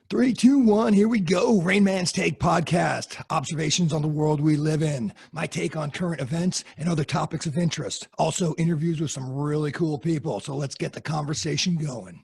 Three, two, one, here we go. Rainman's Take podcast. Observations on the world we live in. My take on current events and other topics of interest. Also, interviews with some really cool people. So let's get the conversation going.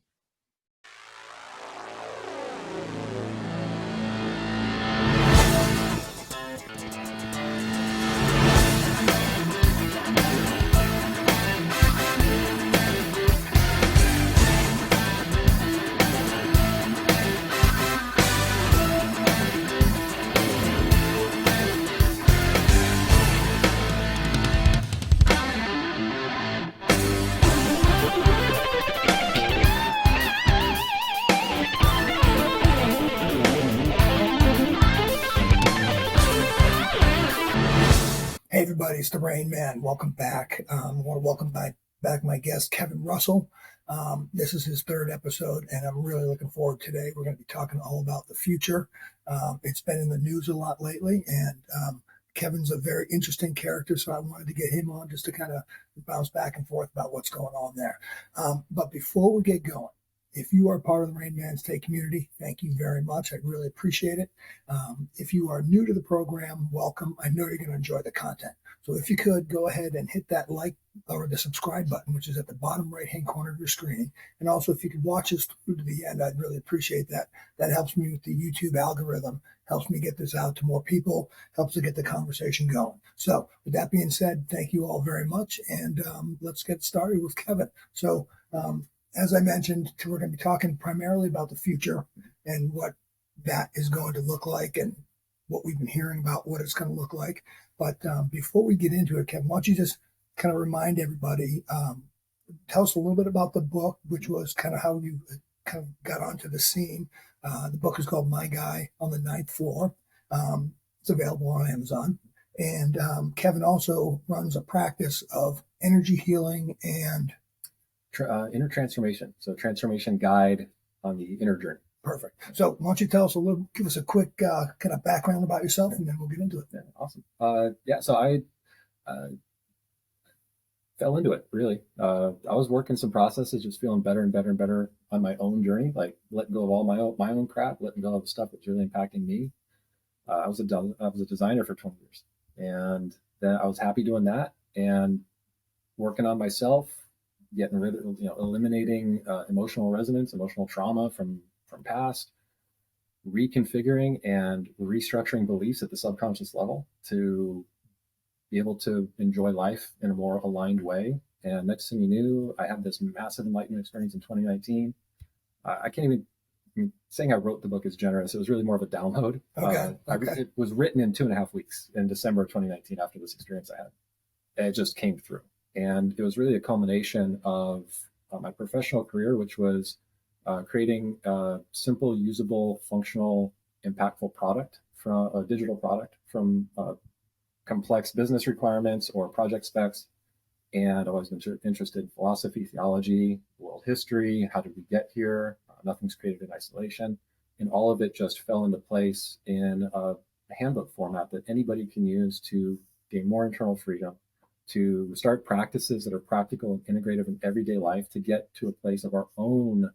Hey everybody, it's the Rain Man. Welcome back. I want to welcome back my guest, Kevin Russell. This is his third episode, and I'm really looking forward today. We're going to be talking all about the future. It's been in the news a lot lately, and Kevin's a very interesting character, so I wanted to get him on just to kind of bounce back and forth about what's going on there. But before we get going, if you are part of the Rain Man's Take community, thank you very much. I really appreciate it. If you are new to the program, welcome. I know you're going to enjoy the content. So if you could, go ahead and hit that like or the subscribe button, which is at the bottom right-hand corner of your screen. And also, if you could watch us through to the end, I'd really appreciate that. That helps me with the YouTube algorithm, helps me get this out to more people, helps to get the conversation going. So with that being said, thank you all very much. And let's get started with Kevin. So, as I mentioned, we're going to be talking primarily about the future and what that is going to look like and what we've been hearing about what it's going to look like. But before we get into it, Kevin, why don't you just kind of remind everybody, tell us a little bit about the book, which was kind of how you kind of got onto the scene. The book is called My Guy on the Ninth Floor. It's available on Amazon. And Kevin also runs a practice of energy healing and inner transformation. So transformation guide on the inner journey. Perfect. So why don't you tell us give us a quick kind of background about yourself, and then we'll get into it. Yeah, awesome. So I fell into it, really. I was working some processes, just feeling better and better and better on my own journey, like letting go of all my own crap, letting go of the stuff that's really impacting me. I was a designer for 20 years, and then I was happy doing that and working on myself, getting rid of, eliminating emotional resonance, emotional trauma from past, reconfiguring and restructuring beliefs at the subconscious level to be able to enjoy life in a more aligned way. And next thing you knew, I had this massive enlightenment experience in 2019. I can't even, saying I wrote the book is generous. It was really more of a download. Okay. It was written in 2.5 weeks in December of 2019 after this experience I had. And it just came through. And it was really a culmination of my professional career, which was creating a simple, usable, functional, impactful product from a digital product from complex business requirements or project specs. And I've always been interested in philosophy, theology, world history. How did we get here? Nothing's created in isolation. And all of it just fell into place in a handbook format that anybody can use to gain more internal freedom, to start practices that are practical and integrative in everyday life, to get to a place of our own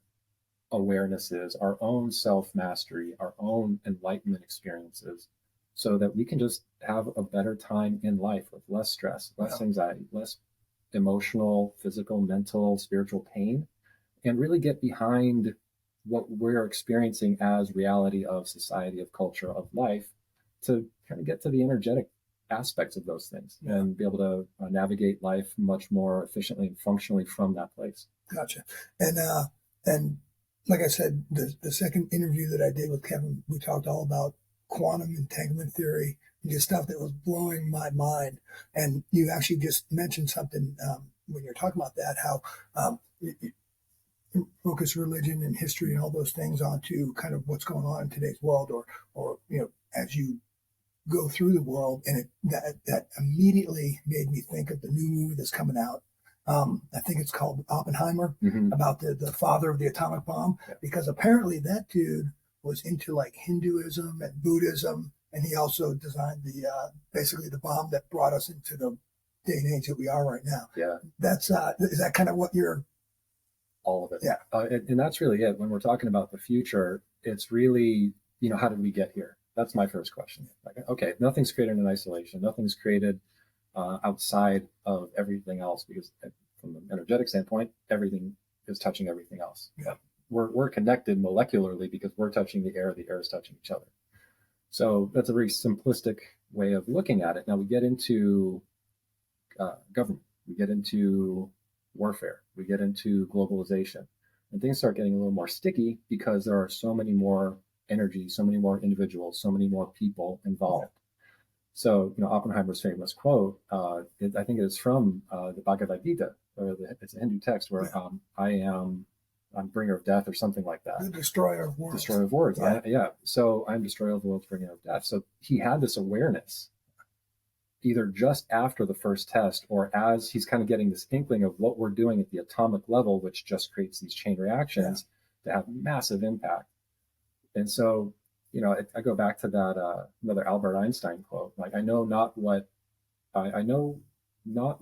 awarenesses, our own self-mastery, our own enlightenment experiences, so that we can just have a better time in life with less stress, less anxiety, less emotional, physical, mental, spiritual pain, and really get behind what we're experiencing as reality of society, of culture, of life, to kind of get to the energetic aspects of those things and be able to navigate life much more efficiently and functionally from that place. Gotcha. And like I said, the second interview that I did with Kevin, we talked all about quantum entanglement theory and just stuff that was blowing my mind. And you actually just mentioned something when you're talking about that, how you focus religion and history and all those things onto kind of what's going on in today's world, or as you go through the world, and that immediately made me think of the new movie that's coming out. I think it's called Oppenheimer, about the father of the atomic bomb, because apparently that dude was into like Hinduism and Buddhism, and he also designed basically the bomb that brought us into the day and age that we are right now. Yeah, that's is that kind of what you're? All of it. Yeah, and that's really it. When we're talking about the future, it's really, how did we get here? That's my first question. Like, okay, nothing's created in isolation. Nothing's created outside of everything else, because from an energetic standpoint, everything is touching everything else. Yeah. We're connected molecularly because we're touching the air is touching each other. So that's a very simplistic way of looking at it. Now we get into government, we get into warfare, we get into globalization, and things start getting a little more sticky because there are so many more energies, so many more individuals, so many more people involved. So, Oppenheimer's famous quote, I think it is from the Bhagavad Gita, or it's a Hindu text where I'm bringer of death, or something like that. The destroyer of worlds. Destroyer of worlds. Yeah. So I'm destroyer of the worlds, bringer of death. So he had this awareness, either just after the first test, or as he's kind of getting this inkling of what we're doing at the atomic level, which just creates these chain reactions that have massive impact. And so, I go back to that another Albert Einstein quote. Like, I know not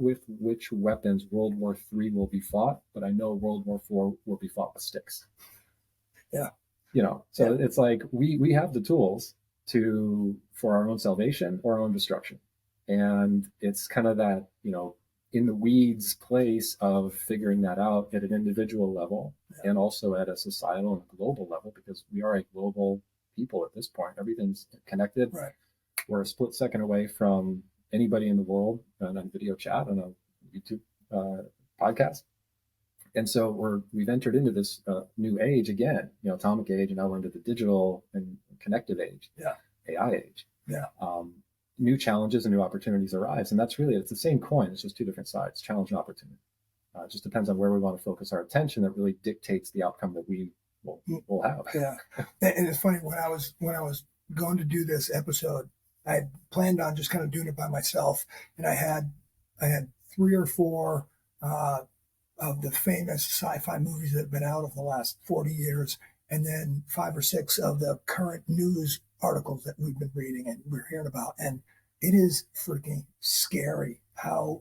with which weapons World War III will be fought, but I know World War IV will be fought with sticks. Yeah. It's like we have the tools for our own salvation or our own destruction. And it's kind of that, in the weeds place of figuring that out at an individual level, and also at a societal and global level, because we are a global people at this point. Everything's connected. Right. We're a split second away from anybody in the world on video chat, on a YouTube podcast. And so we've entered into this new age again, atomic age, and now we're into the digital and connected age, AI age. Yeah. New challenges and new opportunities arise, and it's the same coin. It's just two different sides, challenge and opportunity. It just depends on where we want to focus our attention. That really dictates the outcome that we will have. Yeah, and it's funny, when I was going to do this episode, I had planned on just kind of doing it by myself, and I had 3 or 4 of the famous sci-fi movies that have been out over the last 40 years, and then 5 or 6 of the current news articles that we've been reading and we're hearing about. And it is freaking scary how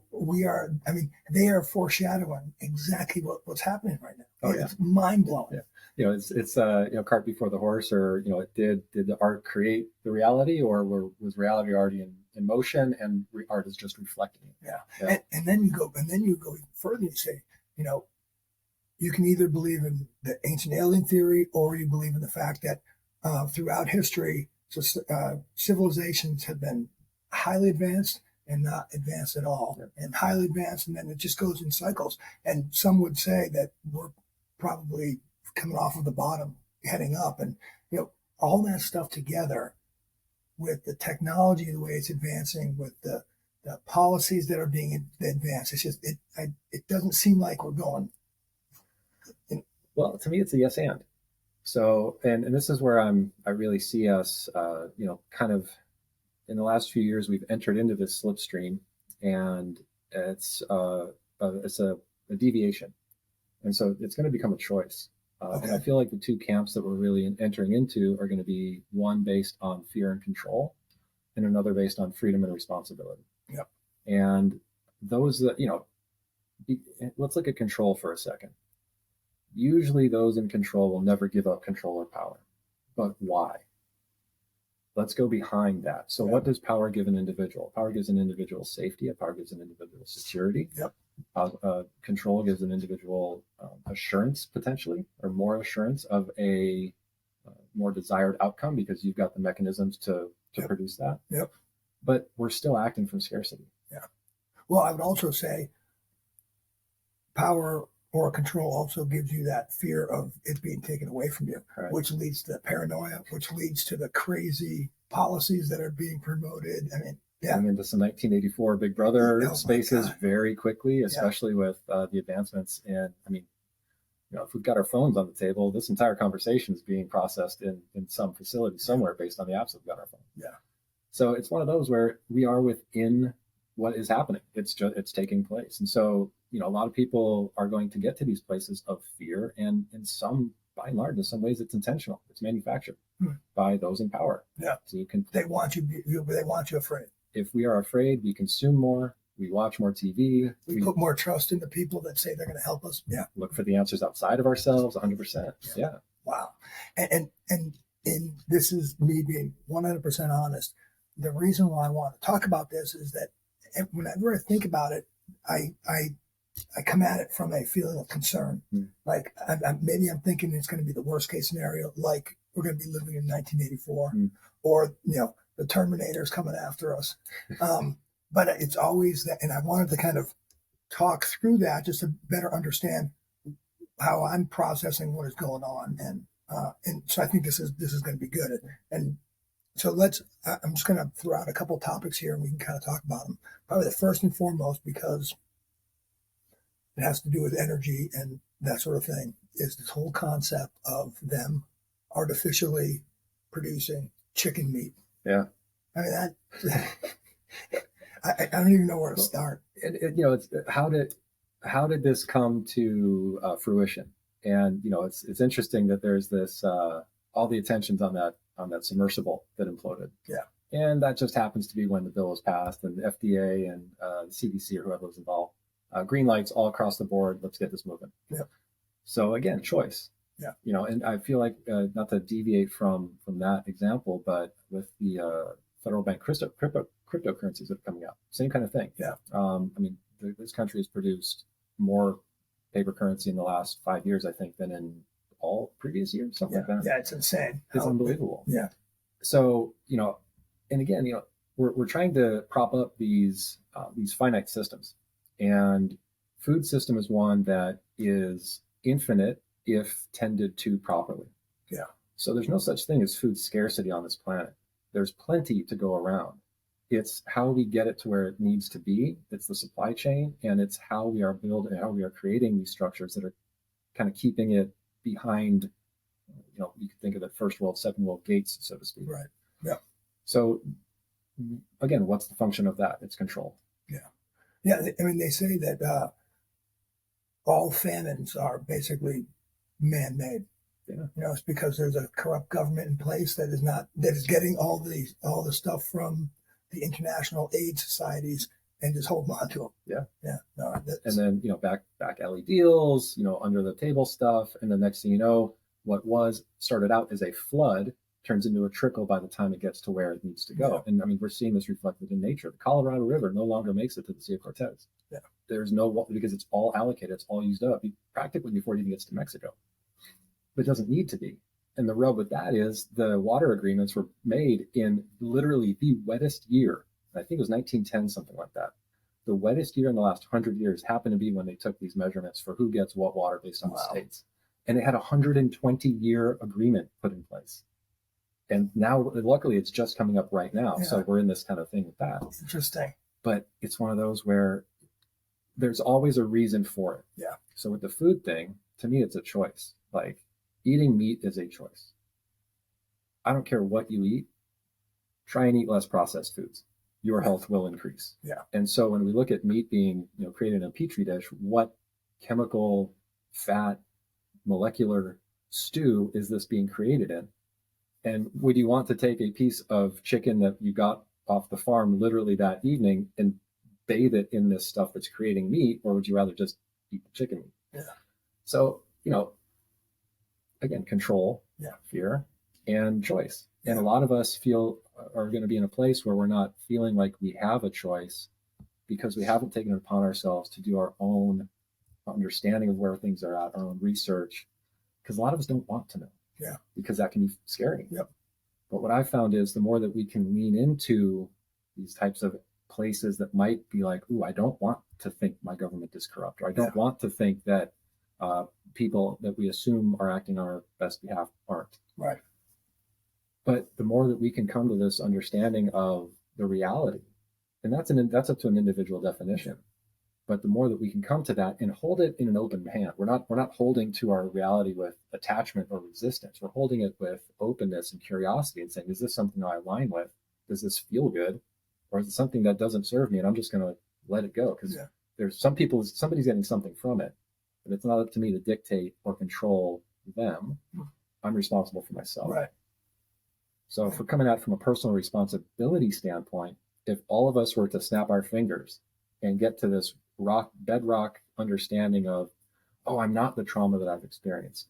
they are foreshadowing exactly what's happening right now. Oh, it's mind blowing. Yeah. It's cart before the horse, or did the art create the reality, or was reality already in motion, and art is just reflecting it? Yeah. And then you go even further and you say, you can either believe in the ancient alien theory, or you believe in the fact that throughout history, civilizations have been highly advanced and not advanced at all, and highly advanced, and then it just goes in cycles. And some would say that we're probably coming off of the bottom, heading up, and all that stuff together with the technology, the way it's advancing, with the policies that are being advanced. It's just it doesn't seem like we're going. Well, to me, it's a yes and. So, and this is where I really see us, kind of in the last few years, we've entered into this slipstream, and it's a deviation. And so it's going to become a choice. And I feel like the two camps that we're really entering into are going to be one based on fear and control, and another based on freedom and responsibility. Yep. And those that, let's look at control for a second. Usually those in control will never give up control or power. But why? Let's go behind that. So what does power give an individual? Power gives an individual safety. Power gives an individual security. Yep. Control gives an individual assurance, potentially, or more assurance of a more desired outcome, because you've got the mechanisms to produce that. Yep. But we're still acting from scarcity. Yeah. Well, I would also say power or control also gives you that fear of it being taken away from you, Right. which leads to paranoia, which leads to the crazy policies that are being promoted. I mean, Going into some 1984 Big Brother spaces very quickly, especially with the advancements in, if we've got our phones on the table, this entire conversation is being processed in some facility somewhere based on the apps that we've got on our phone. Yeah. So it's one of those where we are within what is happening. It's taking place. And so, a lot of people are going to get to these places of fear, and by and large, in some ways it's intentional. It's manufactured by those in power. Yeah. So they want you afraid. If we are afraid, we consume more, we watch more TV. We put more trust in the people that say they're going to help us. Yeah. Look for the answers outside of ourselves, 100%. Yeah. Wow. And this is me being 100% honest. The reason why I want to talk about this is that whenever I think about it, I come at it from a feeling of concern. Like maybe I'm thinking it's going to be the worst case scenario, like we're going to be living in 1984, or the Terminator's coming after us. But it's always that, and I wanted to kind of talk through that just to better understand how I'm processing what is going on, and so I think this is going to be good. And so I'm just going to throw out a couple of topics here, and we can kind of talk about them. Probably the first and foremost, because it has to do with energy and that sort of thing, is this whole concept of them artificially producing chicken meat. Yeah. I mean, I don't even know where to start. It's how did this come to fruition? And it's interesting that there's this all the attention's on that submersible that imploded. Yeah. And that just happens to be when the bill was passed, and the FDA and the CDC or whoever was involved, green lights all across the board. Let's get this moving. Yeah. So again, choice. Yeah. And I feel like not to deviate from that example, but with the federal bank cryptocurrencies that are coming out, same kind of thing. Yeah. This country has produced more paper currency in the last 5 years, I think, than in all previous years, something like that. Yeah, it's insane. It's unbelievable. Yeah. So, and again, we're trying to prop up these finite systems, and food system is one that is infinite if tended to properly. Yeah. So there's no such thing as food scarcity on this planet. There's plenty to go around. It's how we get it to where it needs to be. It's the supply chain, and it's how we are building, how we are creating these structures that are kind of keeping it behind. You could think of it first world, second world gates, so to speak. Right. Yeah. So again, what's the function of that? It's control. Yeah. Yeah. I mean, they say that all famines are basically man-made. Yeah. It's because there's a corrupt government in place that is getting all the stuff from the international aid societies and just holding on to them. Yeah. Yeah. No, and then, back alley deals, under the table stuff. And the next thing you know, what started out as a flood turns into a trickle by the time it gets to where it needs to go. Yeah. And we're seeing this reflected in nature. The Colorado River no longer makes it to the Sea of Cortez. Yeah. There's because it's all allocated. It's all used up practically before it even gets to Mexico. But it doesn't need to be. And the rub with that is the water agreements were made in literally the wettest year. I think it was 1910, something like that. The wettest year in the last 100 years happened to be when they took these measurements for who gets what water based on the states. And they had a 120-year agreement put in place. And now, luckily, it's just coming up right now. Yeah. So we're in this kind of thing with that. Interesting. But it's one of those where there's always a reason for it. Yeah. So with the food thing, to me, it's a choice. Like, eating meat is a choice. I don't care what you eat. Try and eat less processed foods. Your health will increase. Yeah. And so when we look at meat being, created in a petri dish, what chemical, fat, molecular stew is this being created in? And would you want to take a piece of chicken that you got off the farm literally that evening and bathe it in this stuff that's creating meat, or would you rather just eat the chicken meat? Yeah. So, again, control, fear, and choice. And a lot of us are going to be in a place where we're not feeling like we have a choice because we haven't taken it upon ourselves to do our own understanding of where things are at, our own research, because a lot of us don't want to know. Yeah. Because that can be scary. Yep. But what I've found is the more that we can lean into these types of places that might be like, ooh, I don't want to think my government is corrupt, or I don't want to think that people that we assume are acting on our best behalf aren't. Right. But the more that we can come to this understanding of the reality, and that's up to an individual definition. But the more that we can come to that and hold it in an open hand, we're not holding to our reality with attachment or resistance. We're holding it with openness and curiosity and saying, is this something I align with? Does this feel good? Or is it something that doesn't serve me and I'm just going to let it go? Because there's somebody's getting something from it, but it's not up to me to dictate or control them. I'm responsible for myself. Right. So if we're coming at it from a personal responsibility standpoint, if all of us were to snap our fingers and get to this bedrock understanding of, oh, I'm not the trauma that I've experienced.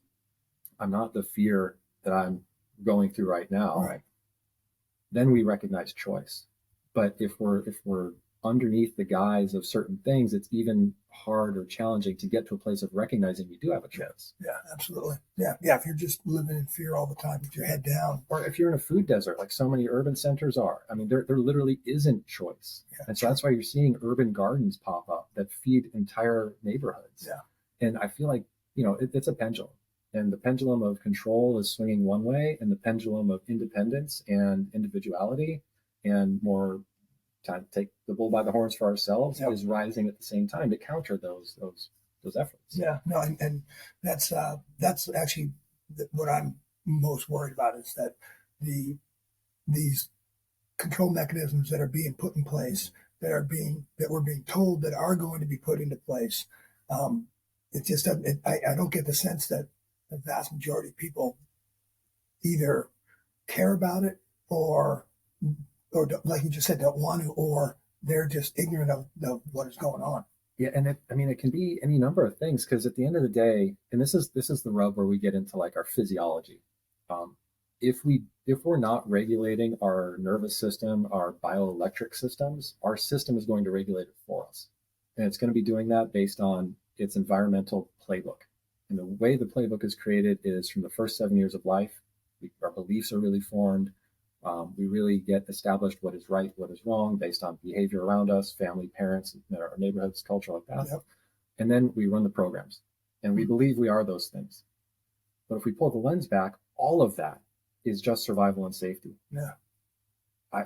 I'm not the fear that I'm going through right now, Right. then we recognize choice. But if we're underneath the guise of certain things, it's even hard or challenging to get to a place of recognizing you do have a choice. Yeah, absolutely. Yeah. Yeah. If you're just living in fear all the time with your head down. Or if you're in a food desert, like so many urban centers are, I mean, there literally isn't choice. Yeah, and so that's why you're seeing urban gardens pop up that feed entire neighborhoods. Yeah. And I feel like, it's a pendulum. And the pendulum of control is swinging one way, and the pendulum of independence and individuality and more time to take the bull by the horns for ourselves is rising at the same time to counter those efforts. Yeah, no, and that's actually what I'm most worried about is that these control mechanisms that are being put in place, that we're being told that are going to be put into place. It just doesn't. I don't get the sense that the vast majority of people either care about it or like you just said, don't want to, or they're just ignorant of what is going on. Yeah, and it can be any number of things, because at the end of the day, and this is the rub where we get into like our physiology. If we're not regulating our nervous system, our bioelectric systems, our system is going to regulate it for us, and it's going to be doing that based on its environmental playbook. And the way the playbook is created is from the first 7 years of life. Our beliefs are really formed. We really get established what is right, what is wrong, based on behavior around us, family, parents, our neighborhoods, culture, like that. Yep. And then we run the programs, and we believe we are those things. But if we pull the lens back, all of that is just survival and safety. Yeah.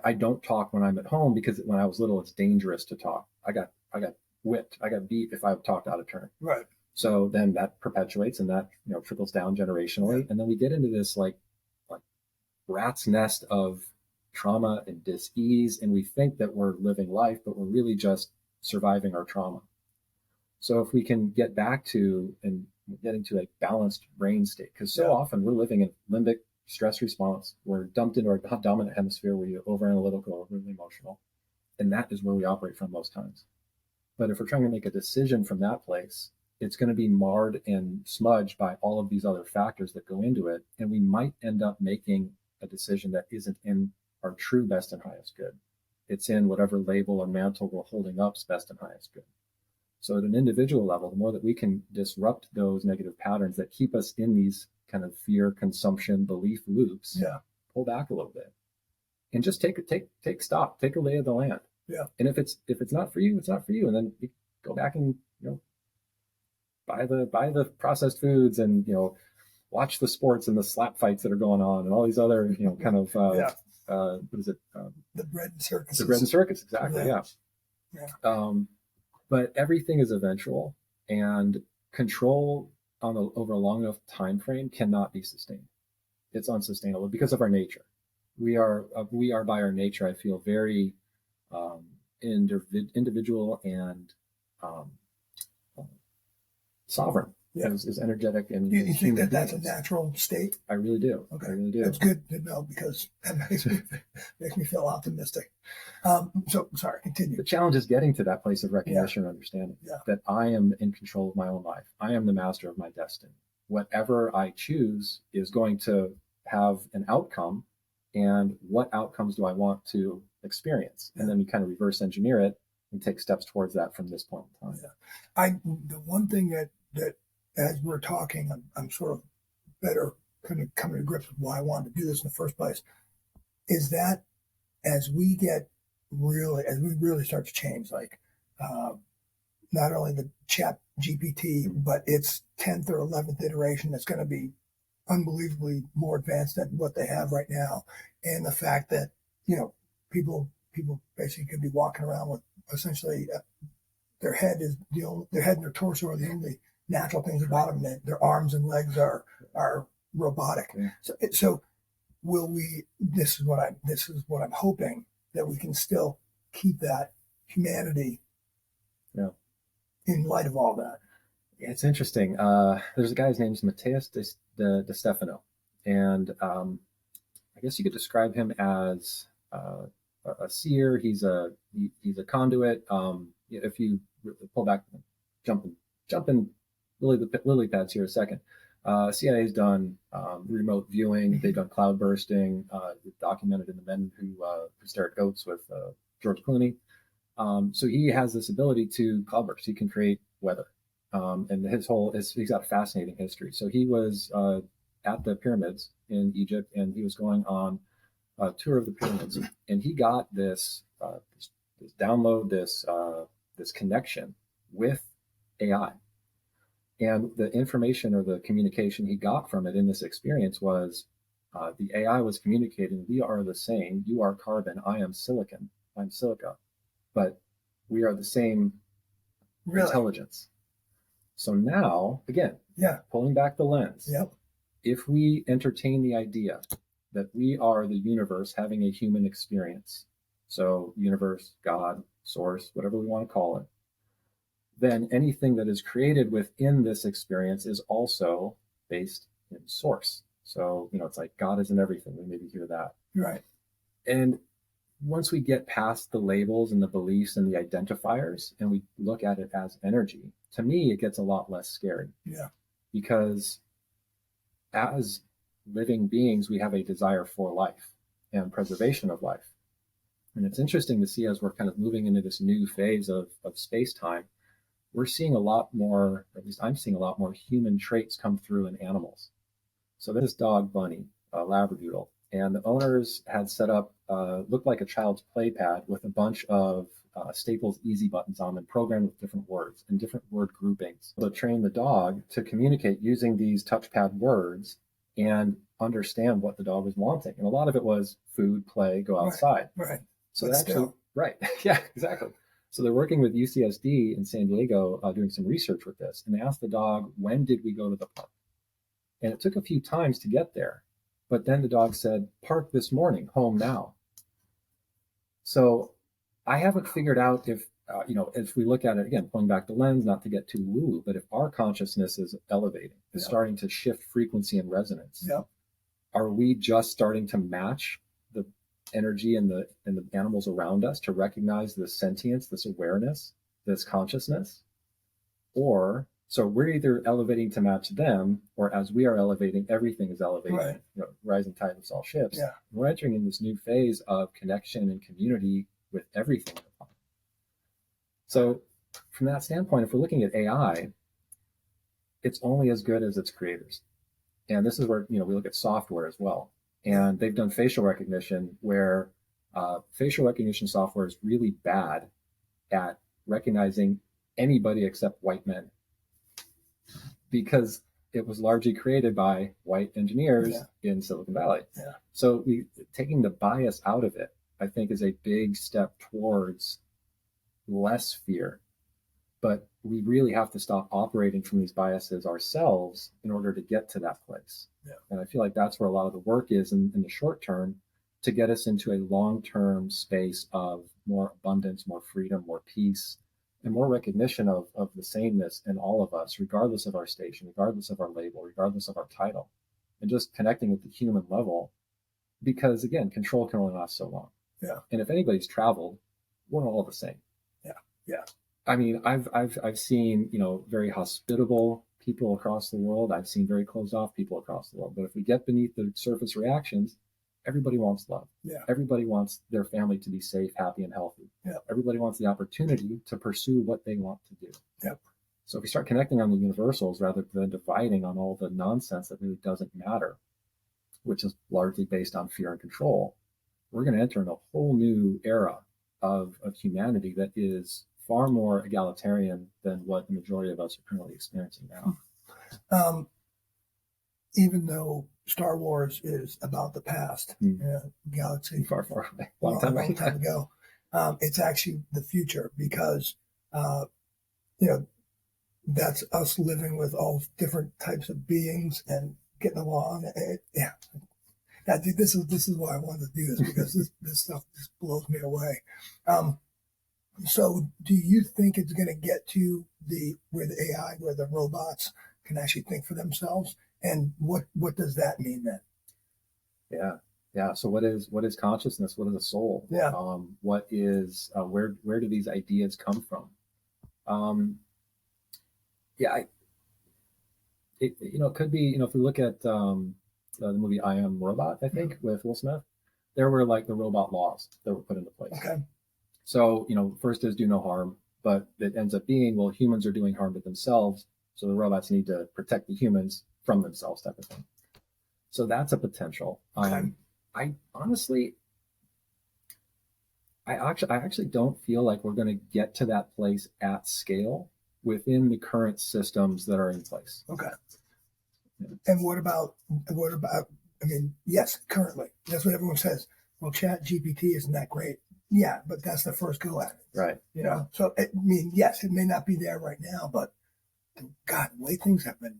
I don't talk when I'm at home because when I was little, it's dangerous to talk. I got whipped. I got beat if I talked out of turn. Right. So then that perpetuates, and that trickles down generationally, and then we get into this like rat's nest of trauma and dis-ease, and we think that we're living life, but we're really just surviving our trauma. So if we can get back to and get into a balanced brain state, because so often we're living in limbic stress response, we're dumped into our dominant hemisphere where you're over analytical or really emotional, and that is where we operate from most times. But if we're trying to make a decision from that place, it's going to be marred and smudged by all of these other factors that go into it, and we might end up making a decision that isn't in our true best and highest good. It's in whatever label or mantle we're holding up's best and highest good. So at an individual level, the more that we can disrupt those negative patterns that keep us in these kind of fear, consumption, belief loops, pull back a little bit and just take stock, take a lay of the land. Yeah. And if it's not for you, it's not for you. And then you go back and buy the processed foods and watch the sports and the slap fights that are going on and all these other, kind of, what is it? The bread and circus. The bread and circus, exactly, yeah. But everything is eventual, and control over a long enough time frame cannot be sustained. It's unsustainable because of our nature. We are by our nature, I feel, very individual and sovereign. Is energetic, and you think that that's a natural state? I really do. Okay, I really do. That's good to know, because that makes me feel optimistic. So sorry, continue. The challenge is getting to that place of recognition and understanding that I am in control of my own life. I am the master of my destiny. Whatever I choose is going to have an outcome, and what outcomes do I want to experience? And then we kind of reverse engineer it and take steps towards that from this point in time. The one thing that as we're talking, I'm sort of better kind of coming to grips with why I wanted to do this in the first place, is that as we really start to change, like not only the chat GPT, but its 10th or 11th iteration that's going to be unbelievably more advanced than what they have right now. And the fact that, people basically could be walking around with essentially their head and their torso are the only natural things about them. Their arms and legs are robotic. Yeah. So will we? This is what I'm hoping, that we can still keep that humanity. In light of all that. Yeah, it's interesting. There's a guy, his name's Mateus De Stefano, and I guess you could describe him as a seer. He's a conduit. If you pull back, jump in lily pads here a second. CIA's done remote viewing. They've done cloud bursting. Documented in The Men Who Stare at Goats with George Clooney. So he has this ability to cloud burst. He can create weather. And he's got a fascinating history. So he was at the pyramids in Egypt, and he was going on a tour of the pyramids, and he got this download, this connection with AI. And the information or the communication he got from it in this experience was the AI was communicating, we are the same. You are carbon. I am silicon. I'm silica. But we are the same intelligence. So now, again, pulling back the lens, if we entertain the idea that we are the universe having a human experience, so universe, God, source, whatever we want to call it, then anything that is created within this experience is also based in source. So, it's like God isn't everything. We maybe hear that. Right. And once we get past the labels and the beliefs and the identifiers and we look at it as energy, to me, it gets a lot less scary. Yeah. Because as living beings, we have a desire for life and preservation of life. And it's interesting to see as we're kind of moving into this new phase of space-time, we're seeing a lot more, or at least I'm seeing a lot more human traits come through in animals. So this dog, Bunny, a Labradoodle, and the owners had set up, looked like a child's play pad with a bunch of Staples easy buttons on them, programmed with different words and different word groupings. So train the dog to communicate using these touchpad words and understand what the dog was wanting. And a lot of it was food, play, go outside. Right. So that's actually, right. Yeah, exactly. So they're working with UCSD in San Diego doing some research with this. And they asked the dog, when did we go to the park? And it took a few times to get there. But then the dog said, park this morning, home now. So I haven't figured out if, if we look at it, again, pulling back the lens, not to get too woo, but if our consciousness is elevating, is starting to shift frequency and resonance, are we just starting to match the energy and the animals around us to recognize this sentience, this awareness, this consciousness? Or so we're either elevating to match them, or as we are elevating, everything is elevating. Right. Rising tide lifts all ships. Yeah. We're entering in this new phase of connection and community with everything. So from that standpoint, if we're looking at AI, it's only as good as its creators. And this is where, we look at software as well. And they've done facial recognition where facial recognition software is really bad at recognizing anybody except white men, because it was largely created by white engineers in Silicon Valley. Yeah. So taking the bias out of it, I think, is a big step towards less fear. But we really have to stop operating from these biases ourselves in order to get to that place. Yeah. And I feel like that's where a lot of the work is in the short term, to get us into a long-term space of more abundance, more freedom, more peace, and more recognition of the sameness in all of us, regardless of our station, regardless of our label, regardless of our title, and just connecting at the human level. Because again, control can only last so long. Yeah. And if anybody's traveled, we're all the same. Yeah. Yeah. I mean, I've seen, very hospitable people across the world. I've seen very closed off people across the world. But if we get beneath the surface reactions, everybody wants love. Yeah. Everybody wants their family to be safe, happy, and healthy. Yeah. Everybody wants the opportunity to pursue what they want to do. Yep. So if we start connecting on the universals rather than dividing on all the nonsense that really doesn't matter, which is largely based on fear and control, we're going to enter in a whole new era of humanity that is far more egalitarian than what the majority of us are currently experiencing now. Even though Star Wars is about the past, galaxy far away, long time ago, it's actually the future, because that's us living with all different types of beings and getting along. This is why I wanted to do this, because this stuff just blows me away. So do you think it's going to get to where the AI, where the robots can actually think for themselves? And what does that mean then? Yeah. So what is consciousness? What is a soul? Yeah. What is where do these ideas come from? It could be, if we look at the movie I Am Robot, I think, with Will Smith, there were like the robot laws that were put into place. Okay. So, first is do no harm, but it ends up being, well, humans are doing harm to themselves, so the robots need to protect the humans from themselves, type of thing. So that's a potential. Okay. I honestly, I actually don't feel like we're going to get to that place at scale within the current systems that are in place. Okay. Yeah. And what about, I mean, yes, currently, that's what everyone says. Well, Chat GPT isn't that great. Yeah, but that's the first go at it. Right. So, I mean, yes, it may not be there right now, but God, the way things have been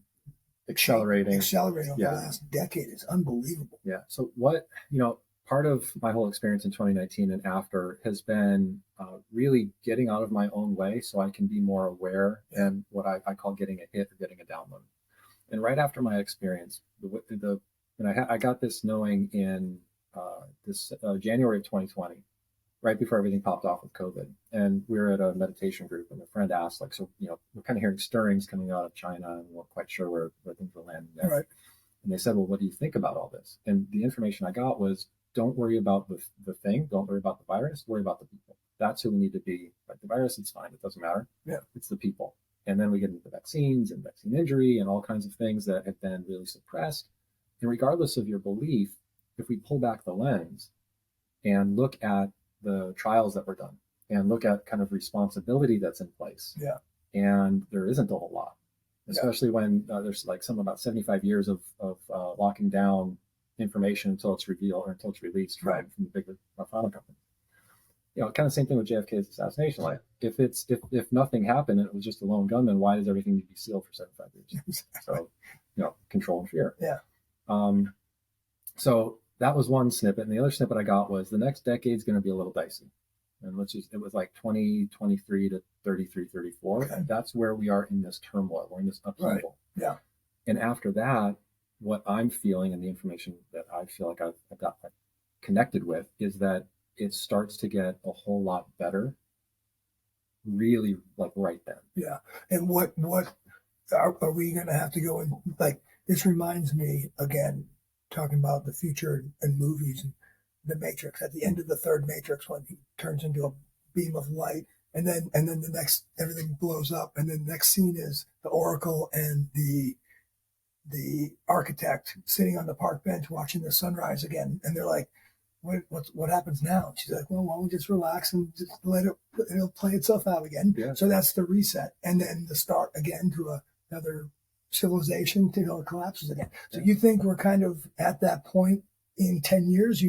Accelerating over the last decade is unbelievable. Yeah. So part of my whole experience in 2019 and after has been really getting out of my own way so I can be more aware and what I call getting a hit or getting a download. And right after my experience, I got this knowing in this January of 2020, right before everything popped off with COVID. And we were at a meditation group, and a friend asked, like, so, we're kind of hearing stirrings coming out of China, and we're not quite sure where things are landing there. Right. And they said, well, what do you think about all this? And the information I got was, don't worry about the thing. Don't worry about the virus. Worry about the people. That's who we need to be. Like the virus, it's fine. It doesn't matter. Yeah. It's the people. And then we get into the vaccines and vaccine injury and all kinds of things that have been really suppressed. And regardless of your belief, if we pull back the lens and look at the trials that were done and look at kind of responsibility that's in place. Yeah. And there isn't a whole lot, especially when there's like some about 75 years of locking down information until it's revealed or until it's released from the bigger pharma companies. Kind of same thing with JFK's assassination. Like if nothing happened and it was just a lone gunman, why does everything need to be sealed for 75 years? Exactly. So, control and fear. Yeah. So that was one snippet. And the other snippet I got was the next decade's going to be a little dicey. And it was like 2023 to 33, 34. Okay. That's where we are in this turmoil. We're in this upheaval. Right. Yeah. And after that, what I'm feeling and the information that I feel like I've got connected with is that it starts to get a whole lot better really like right then. Yeah. And what are we going to have to go in? Like, this reminds me again, talking about the future and movies and the Matrix. At the end of the third Matrix, when he turns into a beam of light, and then the next, everything blows up, and then the next scene is the Oracle and the architect sitting on the park bench watching the sunrise again, and they're like, what happens now? She's like, well, why don't we just relax and just it'll play itself out again. Yeah. So that's the reset, and then the start again to another civilization till it collapses again. So you think we're kind of at that point in 10 years?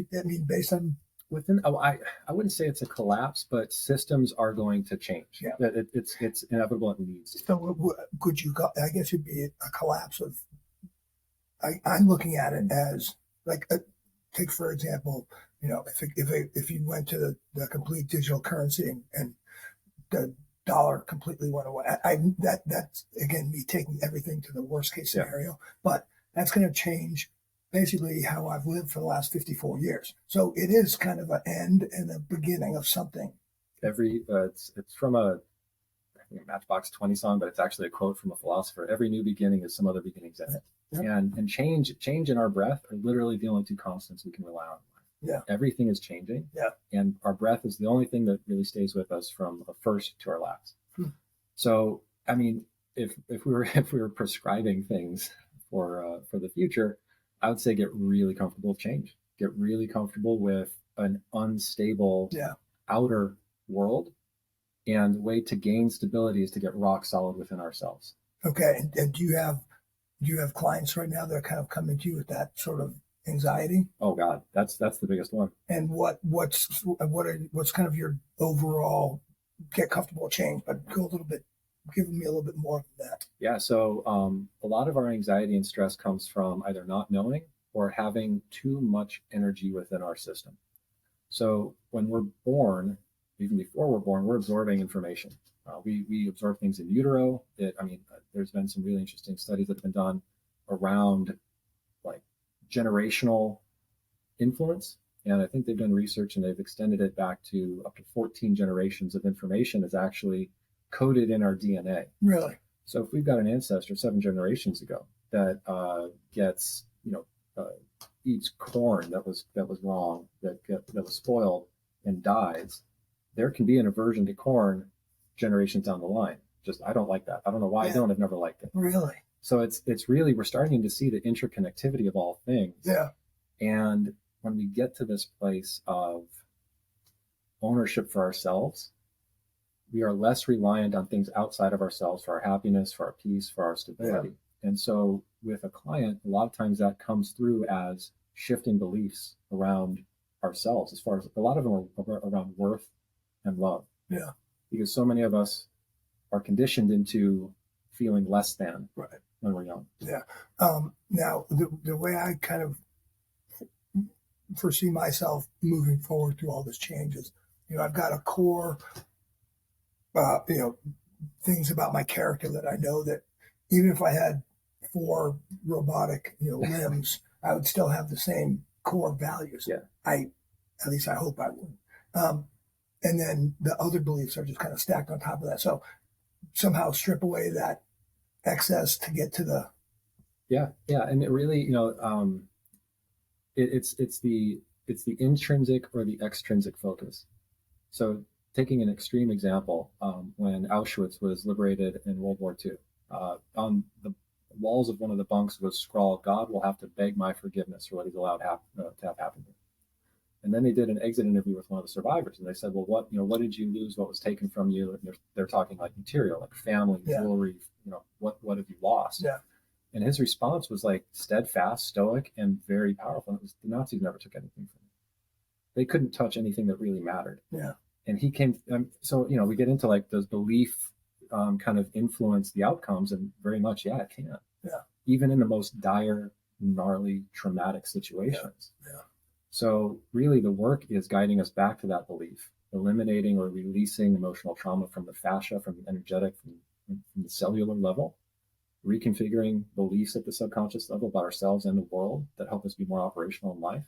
Based on I wouldn't say it's a collapse, but systems are going to change. Yeah. It's inevitable. It needs to. So could you go, I guess it'd be a collapse of, I'm looking at it as like, take for example, if you went to the complete digital currency and the dollar completely went away, that's again me taking everything to the worst case scenario, but that's going to change basically how I've lived for the last 54 years. So it is kind of an end and a beginning of something. It's from a Matchbox 20 song, but it's actually a quote from a philosopher. Every new beginning is some other beginning's end. Yep. And change and our breath are literally the only two constants we can rely on. Yeah. Everything is changing. Yeah. And our breath is the only thing that really stays with us from a first to our last. So, I mean, if we were prescribing things for the future, I would say get really comfortable with change. Get really comfortable with an unstable outer world. And the way to gain stability is to get rock solid within ourselves. Okay. And do you have clients right now that are kind of coming to you with that sort of anxiety? Oh God, that's the biggest one. And what's kind of your overall get comfortable with change, but go a little bit, give me a little bit more of that. Yeah. So a lot of our anxiety and stress comes from either not knowing or having too much energy within our system. So when we're born, even before we're born, we're absorbing information. We absorb things in utero. There's been some really interesting studies that have been done around like generational influence. And I think they've done research and they've extended it back to up to 14 generations of information is actually coded in our DNA. Really? So if we've got an ancestor 7 generations ago that gets, eats corn that was wrong, that was spoiled and dies, there can be an aversion to corn generations down the line. Just, I don't like that. I don't know why I don't. I've never liked it. Really? So it's really, we're starting to see the interconnectivity of all things. Yeah. And when we get to this place of ownership for ourselves, we are less reliant on things outside of ourselves for our happiness, for our peace, for our stability. Yeah. And so with a client, a lot of times that comes through as shifting beliefs around ourselves, as far as a lot of them are around worth and love. Yeah. Because so many of us are conditioned into feeling less than when we're young. Yeah. Now, the way I kind of foresee myself moving forward through all this changes, I've got a core, things about my character that I know that even if I had 4 robotic, limbs, I would still have the same core values. Yeah. At least I hope I would. And then the other beliefs are just kind of stacked on top of that. So somehow strip away that excess to get to the. Yeah. And it really, it's the intrinsic or the extrinsic focus. So taking an extreme example, when Auschwitz was liberated in World War II, on the walls of one of the bunks was scrawled, "God will have to beg my forgiveness for what he's allowed to have happened." And then they did an exit interview with one of the survivors, and they said, "Well, what did you lose? What was taken from you?" And they're talking like material, like family, jewelry. What have you lost? Yeah. And his response was like steadfast, stoic, and very powerful. And it was, the Nazis never took anything from him. They couldn't touch anything that really mattered. Yeah. And he came. So we get into like, does belief kind of influence the outcomes? And very much, it can. Yeah. Even in the most dire, gnarly, traumatic situations. Yeah. So really, the work is guiding us back to that belief, eliminating or releasing emotional trauma from the fascia, from the energetic, from the cellular level, reconfiguring beliefs at the subconscious level about ourselves and the world that help us be more operational in life,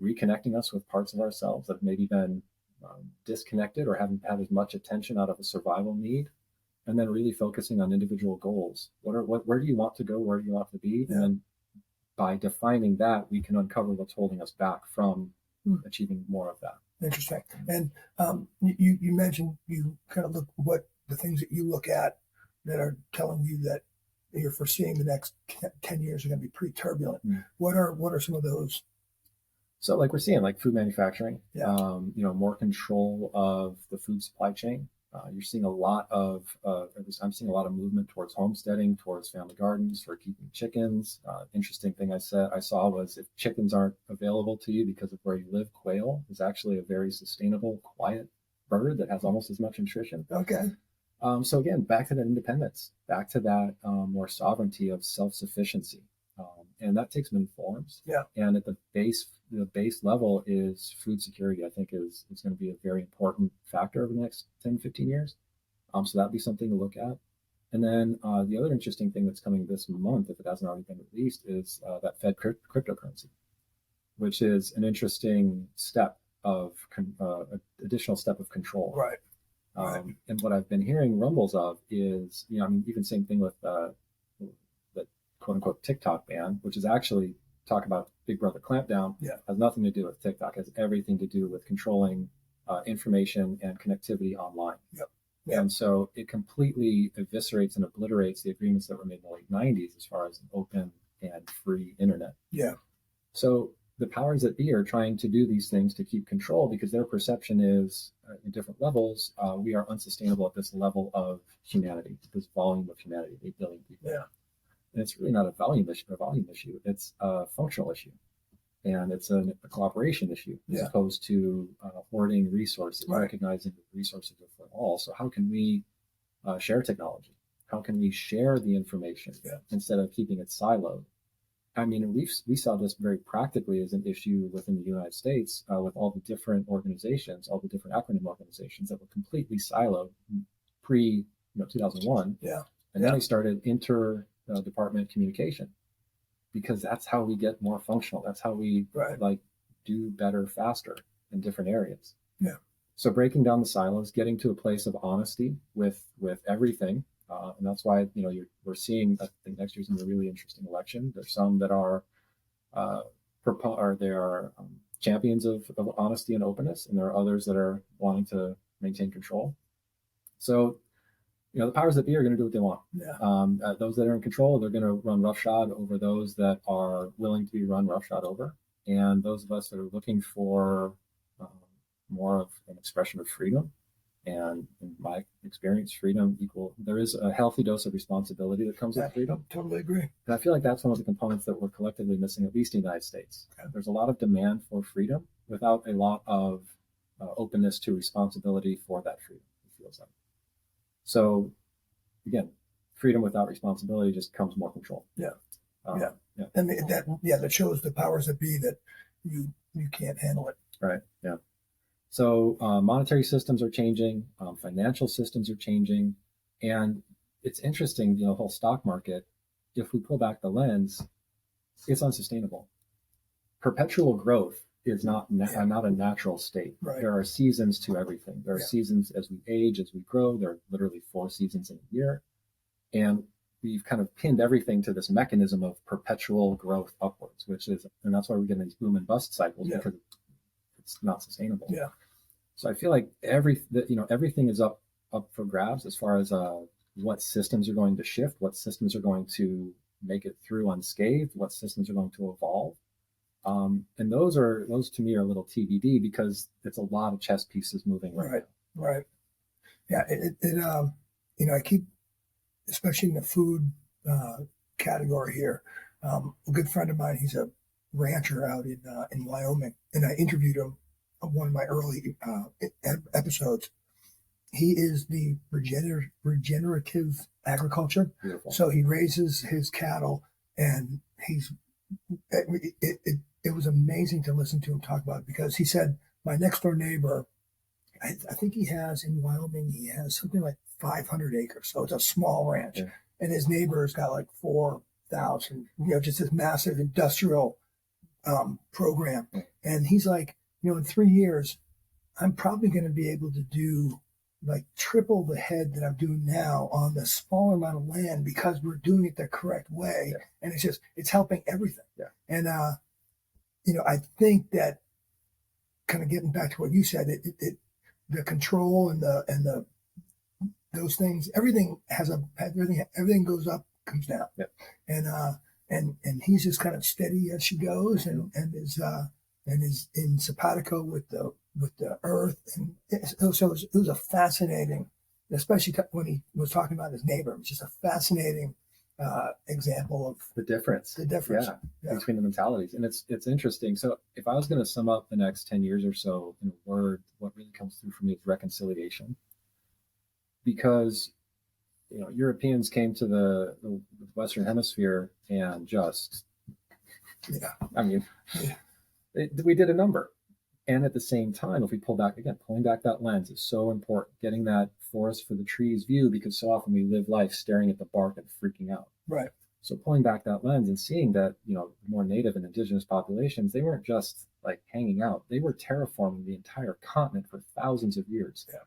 reconnecting us with parts of ourselves that have maybe been disconnected or haven't had as much attention out of a survival need, and then really focusing on individual goals. Where do you want to go? Where do you want to be? Yeah. And then by defining that, we can uncover what's holding us back from achieving more of that. Interesting. And you mentioned you kind of look what the things that you look at that are telling you that you're foreseeing the next 10 years are going to be pretty turbulent. What are some of those? So like we're seeing like food manufacturing, more control of the food supply chain. You're seeing a lot of, at least I'm seeing a lot of movement towards homesteading, towards family gardens for keeping chickens. Interesting thing I saw was, if chickens aren't available to you because of where you live, quail is actually a very sustainable, quiet bird that has almost as much nutrition. Okay. So again, back to that independence, back to that more sovereignty of self-sufficiency. And that takes many forms. Yeah. And at the base level is food security, I think is going to be a very important factor over the next 10, 15 years. So that'd be something to look at. And then the other interesting thing that's coming this month, if it hasn't already been released, is that Fed cryptocurrency, which is an interesting step of additional step of control. Right. And what I've been hearing rumbles of is, even same thing with the quote unquote TikTok ban, which is actually talk about Big Brother clampdown, has nothing to do with TikTok, has everything to do with controlling information and connectivity online. Yep. And so it completely eviscerates and obliterates the agreements that were made in the late 90s as far as an open and free internet. Yeah. So the powers that be are trying to do these things to keep control, because their perception is in different levels, we are unsustainable at this level of humanity, this volume of humanity, 8 billion people. Yeah. And it's really not a volume issue. It's a functional issue. And it's a cooperation issue, as opposed to hoarding resources, recognizing that resources are for all. So how can we share technology? How can we share the information instead of keeping it siloed? I mean, we saw this very practically as an issue within the United States with all the different organizations, all the different acronym organizations that were completely siloed pre 2001. Yeah. And then they started inter-department communication, because that's how we get more functional. That's how we do better faster in different areas. Yeah. So breaking down the silos, getting to a place of honesty with everything, And that's why, we're seeing, I think next year's going to be a really interesting election. There's some that are, champions of honesty and openness, and there are others that are wanting to maintain control. So, the powers that be are going to do what they want. Yeah. Those that are in control, they're going to run roughshod over those that are willing to be run roughshod over. And those of us that are looking for more of an expression of freedom, and in my experience, freedom there is a healthy dose of responsibility that comes with freedom. I totally agree. And I feel like that's one of the components that we're collectively missing, at least in the United States. There's a lot of demand for freedom without a lot of openness to responsibility for that freedom, it feels like. So, again, freedom without responsibility just comes more control. Yeah. And that shows the powers that be that you can't handle it. Right. Yeah. So monetary systems are changing, financial systems are changing, and it's interesting, the whole stock market, if we pull back the lens, it's unsustainable. Perpetual growth is not a natural state. Right. There are seasons to everything. There are seasons as we age, as we grow. There are literally 4 seasons in a year. And we've kind of pinned everything to this mechanism of perpetual growth upwards, and that's why we get in these boom and bust cycles, because it's not sustainable. Yeah. So I feel like everything is up for grabs as far as what systems are going to shift, what systems are going to make it through unscathed, what systems are going to evolve. And those to me are a little TBD, because it's a lot of chess pieces moving right now. Right. Yeah. I keep, especially in the food category here, a good friend of mine, he's a rancher out in Wyoming, and I interviewed him on one of my early episodes. He is the regenerative agriculture. Beautiful. So he raises his cattle, and it was amazing to listen to him talk about it, because he said, my next door neighbor, I think he has in Wyoming, he has something like 500 acres. So it's a small ranch. Yeah. And his neighbor's got like 4,000, just this massive industrial program. Yeah. And he's like, in 3 years, I'm probably going to be able to do like triple the head that I'm doing now on the smaller amount of land, because we're doing it the correct way. Yeah. And it's helping everything. Yeah. And, I think that, kind of getting back to what you said, the control and those things, everything goes up, comes down. Yep. And he's just kind of steady as she goes, and is in simpatico with the earth. And so it was a fascinating, especially when he was talking about his neighbor, it was just a fascinating example of the difference between the mentalities. And it's interesting. So if I was going to sum up the next 10 years or so in a word, what really comes through for me is reconciliation. Because Europeans came to the Western Hemisphere and just we did a number. And at the same time, if we pulling back that lens is so important. Getting that forest for the trees view, because so often we live life staring at the bark and freaking out. Right. So pulling back that lens and seeing that, more native and indigenous populations, they weren't just like hanging out. They were terraforming the entire continent for thousands of years. Yeah.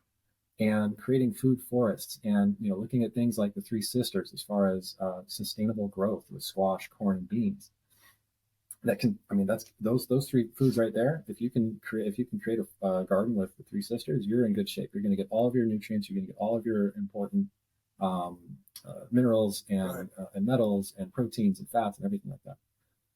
And creating food forests, and looking at things like the Three Sisters as far as sustainable growth with squash, corn, and beans. That's those 3 foods right there. If you can create a garden with the Three Sisters, you're in good shape. You're going to get all of your nutrients. You're going to get all of your important minerals and metals and proteins and fats and everything like that.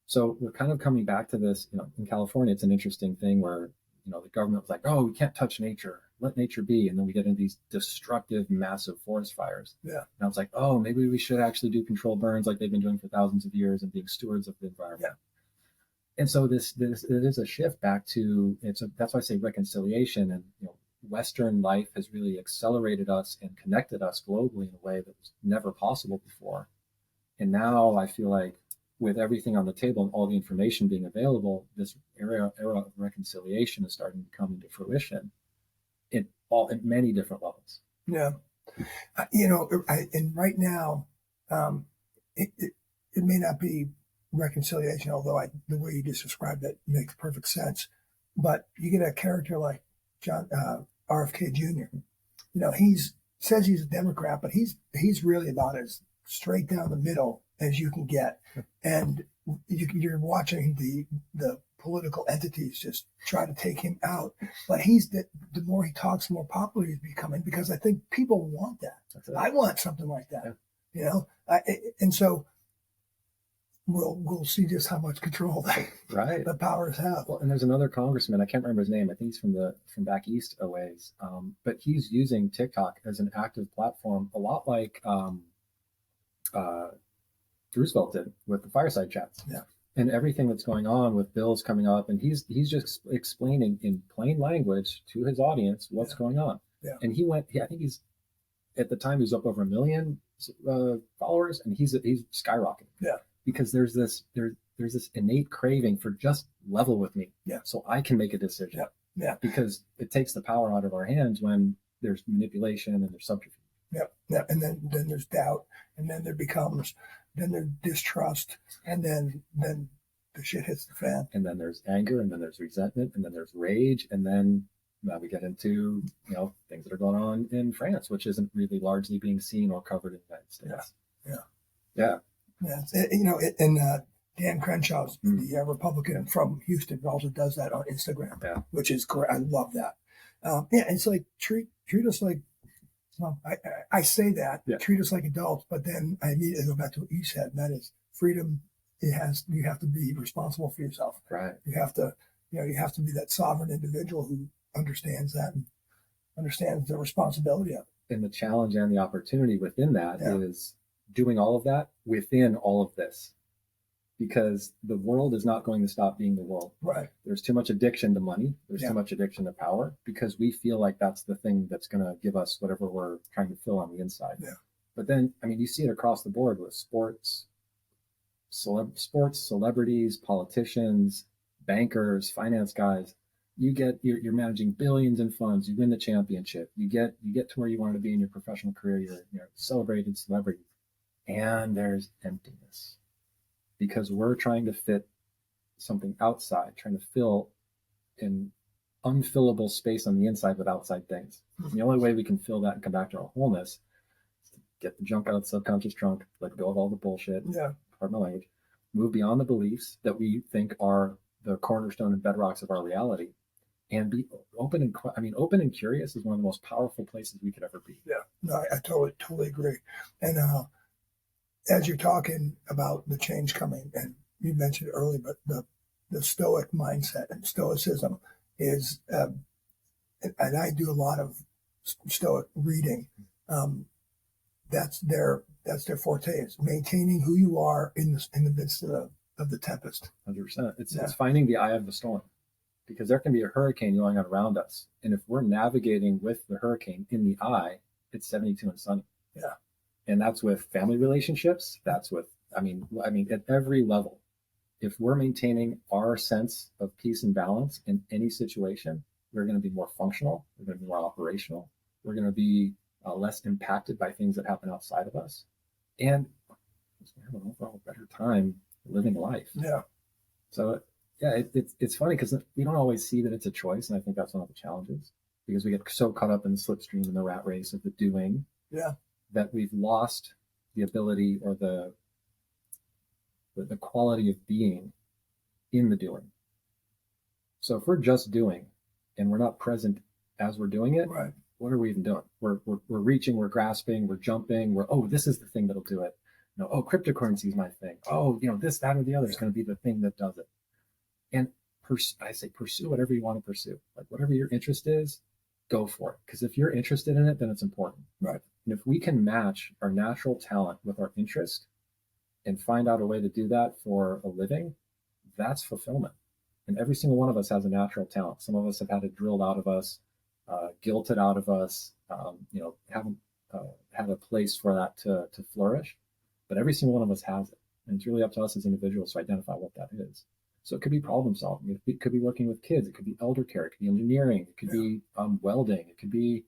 So we're kind of coming back to this. In California, it's an interesting thing where the government was like, "Oh, we can't touch nature. Let nature be," and then we get into these destructive, massive forest fires. Yeah. And I was like, "Oh, maybe we should actually do controlled burns like they've been doing for thousands of years and being stewards of the environment." Yeah. And so this it is a shift back to that's why I say reconciliation. And Western life has really accelerated us and connected us globally in a way that was never possible before. And now I feel like, with everything on the table and all the information being available, this era of reconciliation is starting to come into fruition in many different levels. Yeah. And right now, it may not be reconciliation, although the way you just described it makes perfect sense. But you get a character like John RFK Jr. He's says he's a Democrat, but he's really about as straight down the middle as you can get. And you're watching the political entities just try to take him out. But the more he talks, the more popular he's becoming, because I think people want that. I want something like that, and so we'll see just how much control the powers have. Well, and there's another congressman, I can't remember his name. I think he's from back east a ways, but he's using TikTok as an active platform, a lot like Roosevelt did with the fireside chats. Yeah. And everything that's going on with bills coming up, and he's just explaining in plain language to his audience what's going on. Yeah. And I think he's at the time he was up over 1 million followers, and he's skyrocketing. Yeah. Because there's this innate craving for just level with me. Yeah. So I can make a decision. Yeah. Yeah. Because it takes the power out of our hands when there's manipulation and there's subterfuge. Yeah. Yeah. And then there's doubt, and then there's distrust, and then the shit hits the fan. And then there's anger, and then there's resentment, and then there's rage, and then we get into things that are going on in France, which isn't really largely being seen or covered in the United States. Yeah. And Dan Crenshaw's the Republican from Houston also does that on Instagram, which is great. I love that. It's like treat us like. Well, I say that treat us like adults, but then I immediately go back to what you said, and that is freedom. You have to be responsible for yourself. Right. You have to be that sovereign individual who understands that and understands the responsibility of it. And the challenge and the opportunity within that is doing all of that within all of this, because the world is not going to stop being the world. Right. There's too much addiction to money. There's too much addiction to power, because we feel like that's the thing that's going to give us whatever we're trying to fill on the inside. Yeah. But then, you see it across the board with sports, celebrities, politicians, bankers, finance guys. You're managing billions in funds. You win the championship. You get to where you want to be in your professional career. You're a celebrated celebrity, and there's emptiness. Because we're trying to fit something outside, trying to fill an unfillable space on the inside with outside things. And the only way we can fill that and come back to our wholeness is to get the junk out of the subconscious trunk, let go of all the bullshit, pardon my language, move beyond the beliefs that we think are the cornerstone and bedrocks of our reality, and be open and curious is one of the most powerful places we could ever be. Yeah, no, I totally agree. And as you're talking about the change coming, and you mentioned it earlier, but the Stoic mindset and Stoicism is, and I do a lot of Stoic reading. That's their forte, is maintaining who you are in the midst of the tempest. 100%. It's finding the eye of the storm, because there can be a hurricane going on around us, and if we're navigating with the hurricane in the eye, it's 72 and sunny. Yeah. And that's with family relationships. That's with, at every level. If we're maintaining our sense of peace and balance in any situation, we're going to be more functional. We're going to be more operational. We're going to be less impacted by things that happen outside of us. And we have an overall better time living life. Yeah. So, it's funny because we don't always see that it's a choice. And I think that's one of the challenges, because we get so caught up in the slipstream and the rat race of the doing. Yeah. That we've lost the ability or the quality of being in the doing. So if we're just doing and we're not present as we're doing it, right, what are we even doing? We're reaching, we're grasping, we're jumping, this is the thing that'll do it. Cryptocurrency is my thing. This, that, or the other is going to be the thing that does it. And I say pursue whatever you want to pursue. Like whatever your interest is, go for it. Because if you're interested in it, then it's important. Right. And if we can match our natural talent with our interest and find out a way to do that for a living, that's fulfillment. And every single one of us has a natural talent. Some of us have had it drilled out of us, guilted out of us, haven't had a place for that to flourish. But every single one of us has it. And it's really up to us as individuals to identify what that is. So it could be problem solving. It could be working with kids. It could be elder care. It could be engineering. It could be welding. It could be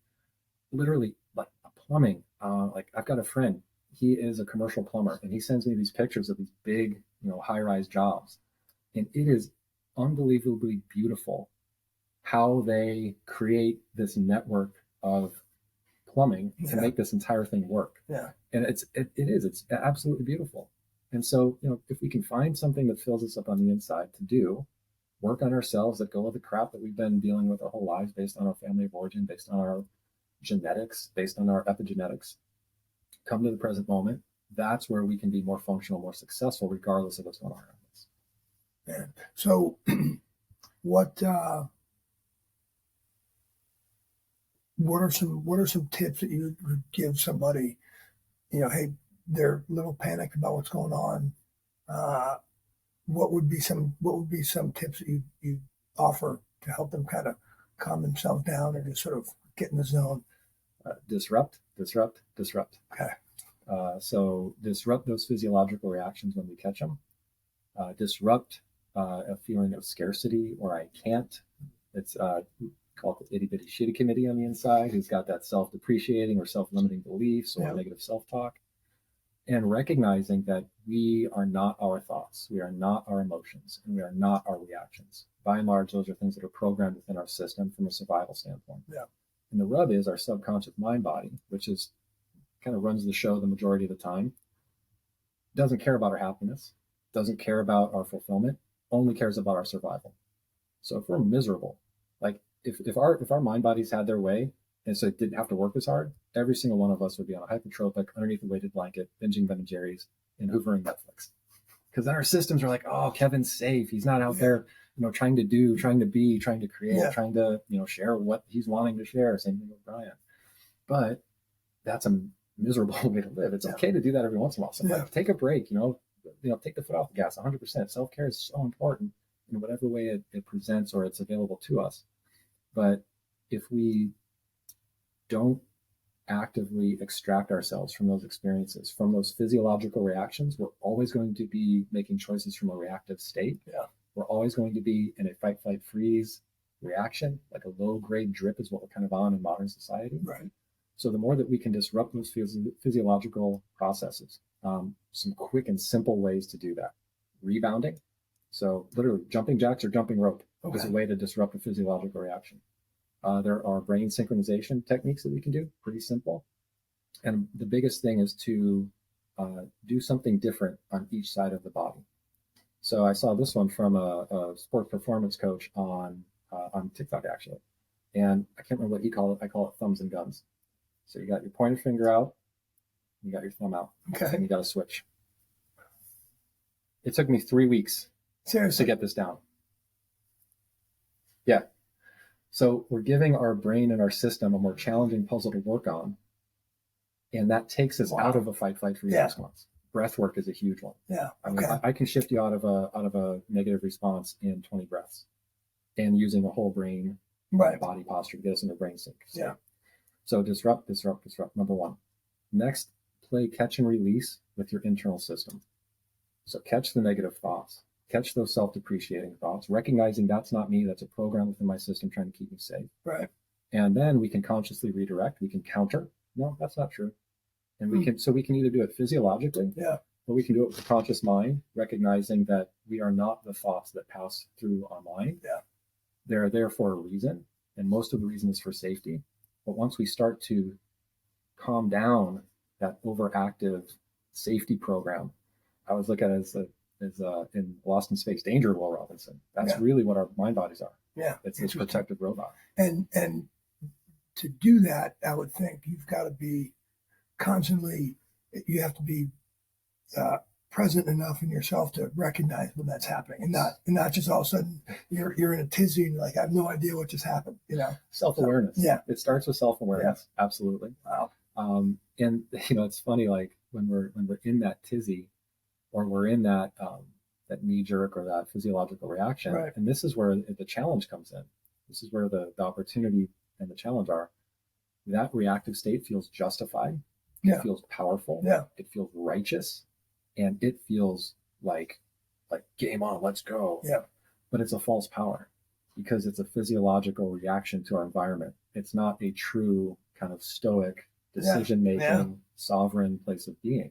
literally like plumbing. I've got a friend. He is a commercial plumber, and he sends me these pictures of these big, high-rise jobs. And it is unbelievably beautiful how they create this network of plumbing to Yeah. make this entire thing work. Yeah. And it's absolutely beautiful. And so, if we can find something that fills us up on the inside to do, work on ourselves, let go of the crap that we've been dealing with our whole lives based on our family of origin, based on our genetics, based on our epigenetics, come to the present moment, that's where we can be more functional, more successful, regardless of what's going on around us. Yeah. So what what are some tips that you would give somebody, hey, they're a little panicked about what's going on. What would be some tips that you offer to help them kind of calm themselves down and just sort of get in the zone? Disrupt. Okay. So disrupt those physiological reactions when we catch them. Disrupt a feeling of scarcity or I can't. It's called the itty bitty shitty committee on the inside, who's got that self-depreciating or self-limiting beliefs or negative self-talk. And recognizing that we are not our thoughts, we are not our emotions, and we are not our reactions. By and large, those are things that are programmed within our system from a survival standpoint. Yeah. And the rub is our subconscious mind body, which is kind of runs the show the majority of the time, doesn't care about our happiness, doesn't care about our fulfillment, only cares about our survival. So if we're miserable, like if our mind bodies had their way, and so it didn't have to work as hard, every single one of us would be on a hypertropic, underneath a weighted blanket, binging Ben and Jerry's and hoovering Netflix. Because then our systems are like, oh, Kevin's safe. He's not out there, trying to do, trying to be, trying to create, trying to, share what he's wanting to share. Same thing with Brian. But that's a miserable way to live. It's okay to do that every once in a while. So like, take a break, take the foot off the gas 100%. Self-care is so important in whatever way it presents or it's available to us. But if we don't actively extract ourselves from those experiences, from those physiological reactions, we're always going to be making choices from a reactive state. Yeah. We're always going to be in a fight, flight, freeze reaction, like a low grade drip is what we're kind of on in modern society. Right. So the more that we can disrupt those physiological processes, some quick and simple ways to do that. Rebounding. So literally jumping jacks or jumping rope is a way to disrupt a physiological reaction. There are brain synchronization techniques that we can do, pretty simple. And the biggest thing is to do something different on each side of the body. So I saw this one from a sports performance coach on TikTok, actually. And I can't remember what he called it. I call it thumbs and guns. So you got your pointer finger out, you got your thumb out, and you got to switch. It took me 3 weeks to get this down. Yeah. So we're giving our brain and our system a more challenging puzzle to work on. And that takes us out of a fight, flight, freeze response. Breath work is a huge one. Yeah. I mean, I can shift you out of a negative response in 20 breaths and using a whole brain body posture to get us into brain sync. So disrupt, number one. Next, play catch and release with your internal system. So catch the negative thoughts. Catch those self-depreciating thoughts, recognizing that's not me, that's a program within my system trying to keep me safe. Right. And then we can consciously redirect, we can counter. No, that's not true. And we can either do it physiologically, or we can do it with a conscious mind, recognizing that we are not the thoughts that pass through our mind. Yeah. They're there for a reason, and most of the reason is for safety. But once we start to calm down that overactive safety program, I always look at it as in Lost in Space, Danger, Will Robinson. That's really what our mind bodies are. Yeah. It's this protective robot. And to do that, I would think you've got to be constantly, you have to be present enough in yourself to recognize when that's happening, and not just all of a sudden you're in a tizzy and you're like, I have no idea what just happened. Self-awareness. So, it starts with self-awareness. Yeah. Absolutely. Wow. And it's funny, like when we're in that tizzy, or we're in that knee jerk or that physiological reaction, and this is where the challenge comes in. This is where the opportunity and the challenge are. That reactive state feels justified. It feels powerful. Yeah. It feels righteous, and it feels like game on, let's go. Yeah. But it's a false power because it's a physiological reaction to our environment. It's not a true kind of stoic decision-making, sovereign place of being.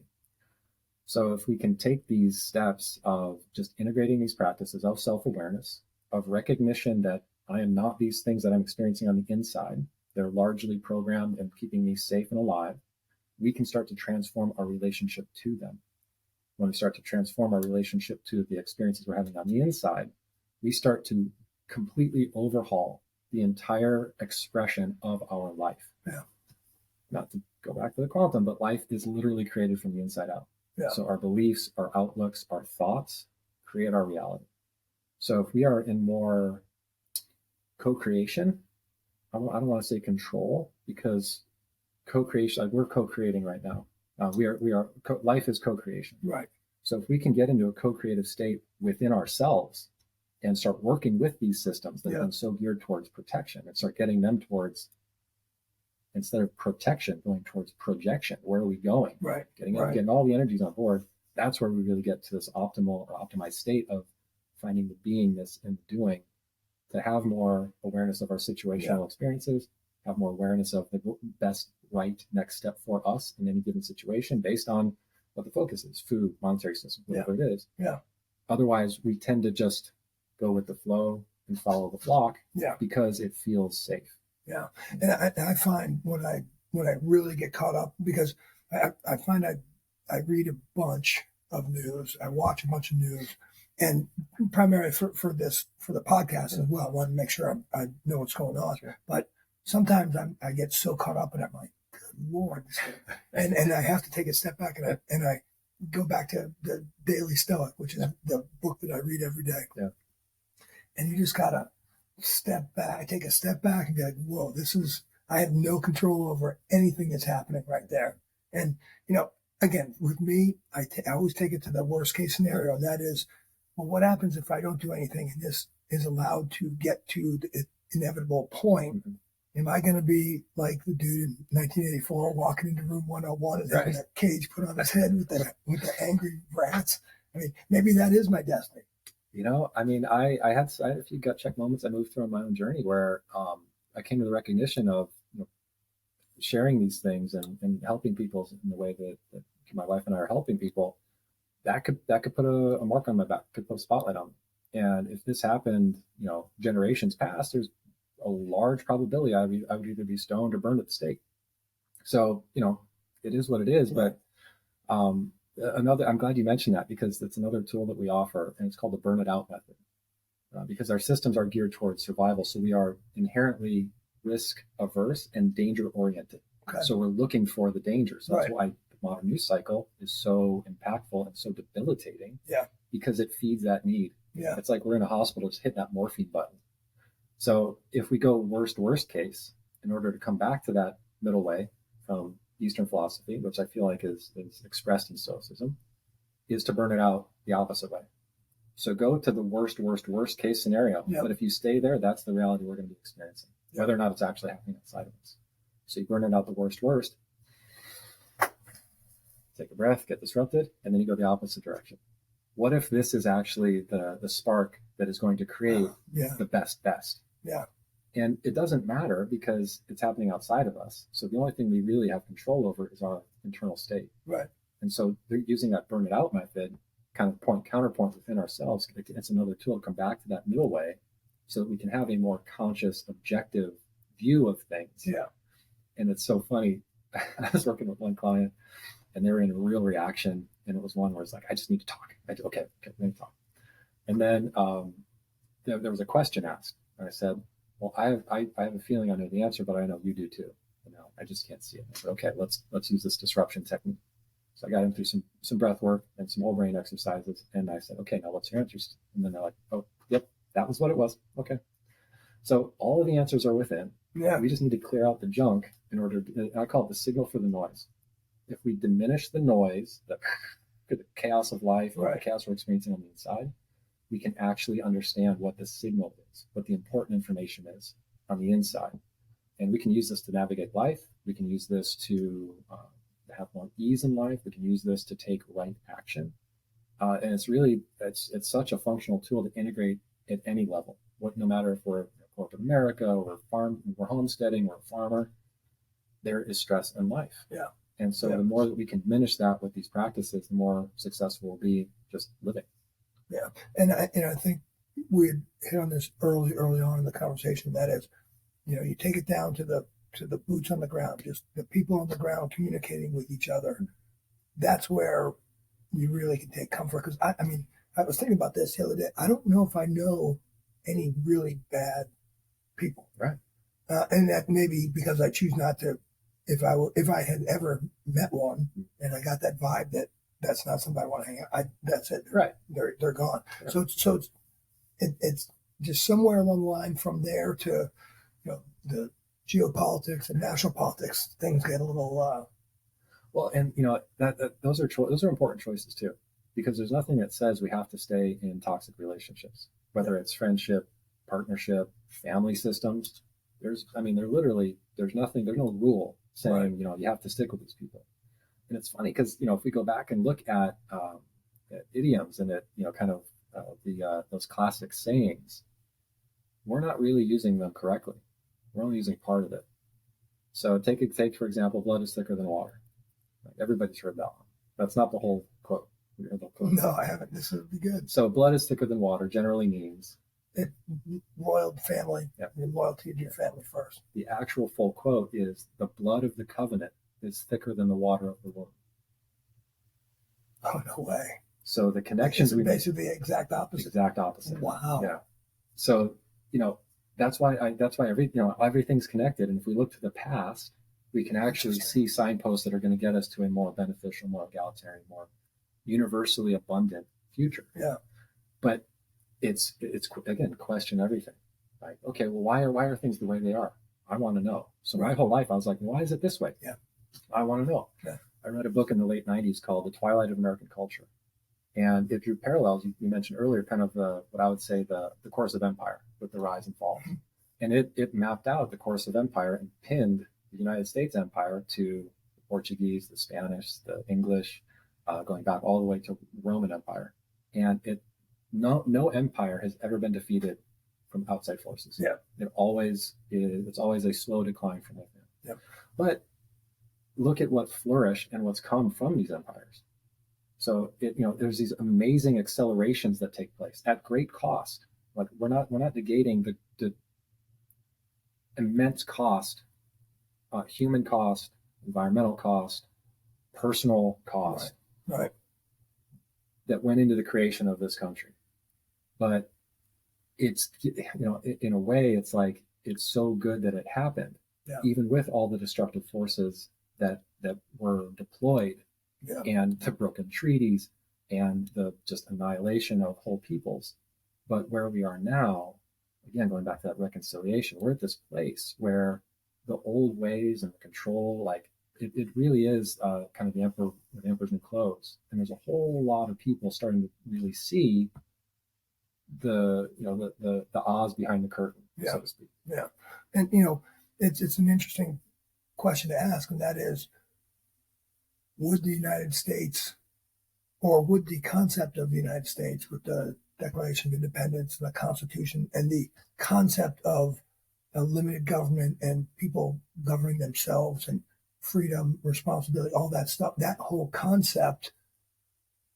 So if we can take these steps of just integrating these practices of self-awareness, of recognition that I am not these things that I'm experiencing on the inside, they're largely programmed and keeping me safe and alive, we can start to transform our relationship to them. When we start to transform our relationship to the experiences we're having on the inside, we start to completely overhaul the entire expression of our life. Yeah. Not to go back to the quantum, but life is literally created from the inside out. Yeah. So our beliefs, our outlooks, our thoughts create our reality. So if we are in more co-creation, I don't want to say control, because co-creation, like we're co-creating right now. Life is co-creation. Right. So if we can get into a co-creative state within ourselves and start working with these systems that have been so geared towards protection, and start getting them towards, instead of protection, going towards projection. Where are we going? Right. Getting all the energies on board. That's where we really get to this optimal or optimized state of finding the beingness in the doing, to have more awareness of our situational experiences, have more awareness of the best right next step for us in any given situation based on what the focus is: food, monetary system, whatever it is. Yeah. Otherwise, we tend to just go with the flow and follow the flock because it feels safe. Yeah. And I find when I really get caught up, because I find I read a bunch of news, I watch a bunch of news, and primarily for the podcast as well. I want to make sure I know what's going on. Sure. But sometimes I get so caught up and I'm like, good Lord. and I have to take a step back and I go back to the Daily Stoic, which is the book that I read every day. Yeah. And you just gotta take a step back and be like, whoa, I have no control over anything that's happening right there. And, again, with me, I always take it to the worst case scenario. And that is, well, what happens if I don't do anything and this is allowed to get to the inevitable point? Mm-hmm. Am I going to be like the dude in 1984 walking into room 101 and having a cage put on his head with the angry rats? I mean, maybe that is my destiny. I had a few gut check moments I moved through on my own journey where I came to the recognition of sharing these things and helping people in the way that my wife and I are helping people. That could put a mark on my back, could put a spotlight on me. And if this happened, generations past, there's a large probability I would either be stoned or burned at the stake. So, it is what it is. But I'm glad you mentioned that, because that's another tool that we offer, and it's called the burn it out method. Because our systems are geared towards survival. So we are inherently risk averse and danger oriented. Okay. So we're looking for the danger. So that's why the modern news cycle is so impactful and so debilitating. Yeah. Because it feeds that need. Yeah. It's like we're in a hospital just hitting that morphine button. So if we go worst case, in order to come back to that middle way from Eastern philosophy, which I feel like is expressed in Stoicism, is to burn it out the opposite way. So go to the worst case scenario. Yep. But if you stay there, that's the reality we're going to be experiencing, whether or not it's actually happening outside of us. So you burn it out the worst, take a breath, get disrupted, and then you go the opposite direction. What if this is actually the spark that is going to create the best? Yeah. And it doesn't matter because it's happening outside of us. So the only thing we really have control over is our internal state. Right. And so using that burn it out method, kind of counterpoint within ourselves, it's another tool to come back to that middle way so that we can have a more conscious, objective view of things. Yeah. And it's so funny. I was working with one client and they were in a real reaction. And it was one where it's like, I just need to talk. Okay, let me talk. And then there was a question asked. And I said, well, I have a feeling I know the answer, but I know you do too. I just can't see it. I said, okay, let's use this disruption technique. So I got him through some breath work and some whole brain exercises. And I said, okay, now what's your answers? And then they're like, oh, yep, that was what it was. Okay. So all of the answers are within. Yeah. We just need to clear out the junk in order to, I call it the signal for the noise. If we diminish the noise, the chaos of life, or the chaos we're experiencing on the inside, we can actually understand what the signal is, what the important information is on the inside. And we can use this to navigate life. We can use this to have more ease in life. We can use this to take right action. And it's such a functional tool to integrate at any level. No matter if we're corporate America or we're homesteading or a farmer, there is stress in life. Yeah. And so the more that we can diminish that with these practices, the more successful we'll be just living. Yeah. And I think we had hit on this early on in the conversation. That is, you take it down to the to the boots on the ground, just the people on the ground communicating with each other. That's where you really can take comfort. Because I mean, I was thinking about this the other day. I don't know if I know any really bad people, Right. And that maybe because I choose not to. If I had ever met one and I got that vibe that that's not somebody I want to hang out, that's it. Right. They're gone. Right. So it's just somewhere along the line from there to, the geopolitics and national politics. Things get a little. Well, and those are important choices too, because there's nothing that says we have to stay in toxic relationships, whether it's friendship, partnership, family systems. There's no rule saying, Right. you have to stick with these people. And it's funny because, if we go back and look at idioms and those classic sayings, we're not really using them correctly. We're only using part of it. So take for example, blood is thicker than water. Like, everybody's heard that one. That's not the whole quote. You heard the quote? No, I haven't. This would be good. So blood is thicker than water generally means Loyal family. Yep. Your loyalty to your family first. The actual full quote is the blood of the covenant is thicker than the water of the womb. Oh, no way. So the connections we basically the exact opposite. Exact opposite. Wow. Yeah. So that's why everything's connected. And if we look to the past, we can actually see signposts that are going to get us to a more beneficial, more egalitarian, more universally abundant future. Yeah. But it's again, question everything. Like, okay, well, why are things the way they are? I want to know. So my whole life I was like, well, why is it this way? Yeah. I want to know. Yeah. I read a book in the late 90s called The Twilight of American Culture. And it drew parallels. You mentioned earlier kind of what I would say the course of empire with the rise and fall. And it mapped out the course of empire and pinned the United States empire to the Portuguese, the Spanish, the English, going back all the way to the Roman Empire. And no empire has ever been defeated from outside forces. Yeah. It's always a slow decline from within. Yep. But look at what flourished and what's come from these empires. So there's these amazing accelerations that take place at great cost. Like we're not negating the immense cost, human cost, environmental cost, personal cost, right, that went into the creation of this country. But it's in a way it's like it's so good that it happened, even with all the destructive forces that were deployed. Yeah. And the broken treaties and the just annihilation of whole peoples. But where we are now, again, going back to that reconciliation, we're at this place where the old ways and the control, like it really is kind of the emperor's new clothes. And there's a whole lot of people starting to really see the Oz behind the curtain, so to speak. Yeah. And, it's an interesting question to ask, and that is, would the United States, or would the concept of the United States with the Declaration of Independence and the Constitution and the concept of a limited government and people governing themselves and freedom, responsibility, all that stuff, that whole concept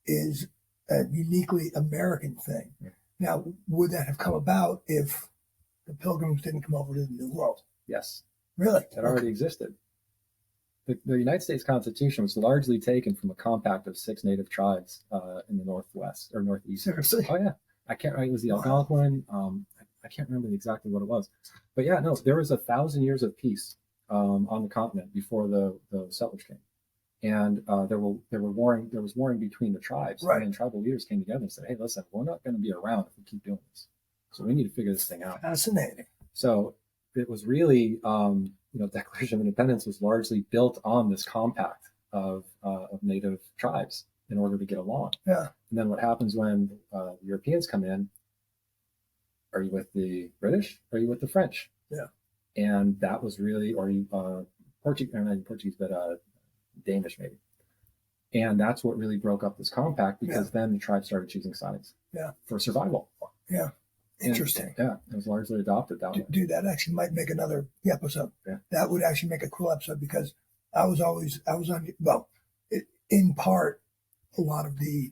is a uniquely American thing. Yeah. Now, would that have come about if the Pilgrims didn't come over to the New World? Yes. Really? It already existed. The United States Constitution was largely taken from a compact of 6 native tribes in the Northwest or Northeast. Seriously? Oh, yeah. I can't remember. It was the Algonquin. I can't remember exactly what it was. But yeah, no, there was 1,000 years of peace on the continent before the settlers came. And there was warring between the tribes. Right. And tribal leaders came together and said, hey, listen, we're not going to be around if we keep doing this. So we need to figure this thing out. Fascinating. So it was really, Declaration of Independence was largely built on this compact of native tribes in order to get along. Yeah. And then what happens when the Europeans come in? Are you with the British? Or are you with the French? Yeah. And that was really, or you Portuguese, but Danish maybe. And that's what really broke up this compact, because then the tribes started choosing sides. Yeah. For survival. Yeah. Interesting. And, it was largely adopted that way. Dude, that actually might make another episode. Yeah. That would actually make a cool episode, because I was on, in part, a lot of the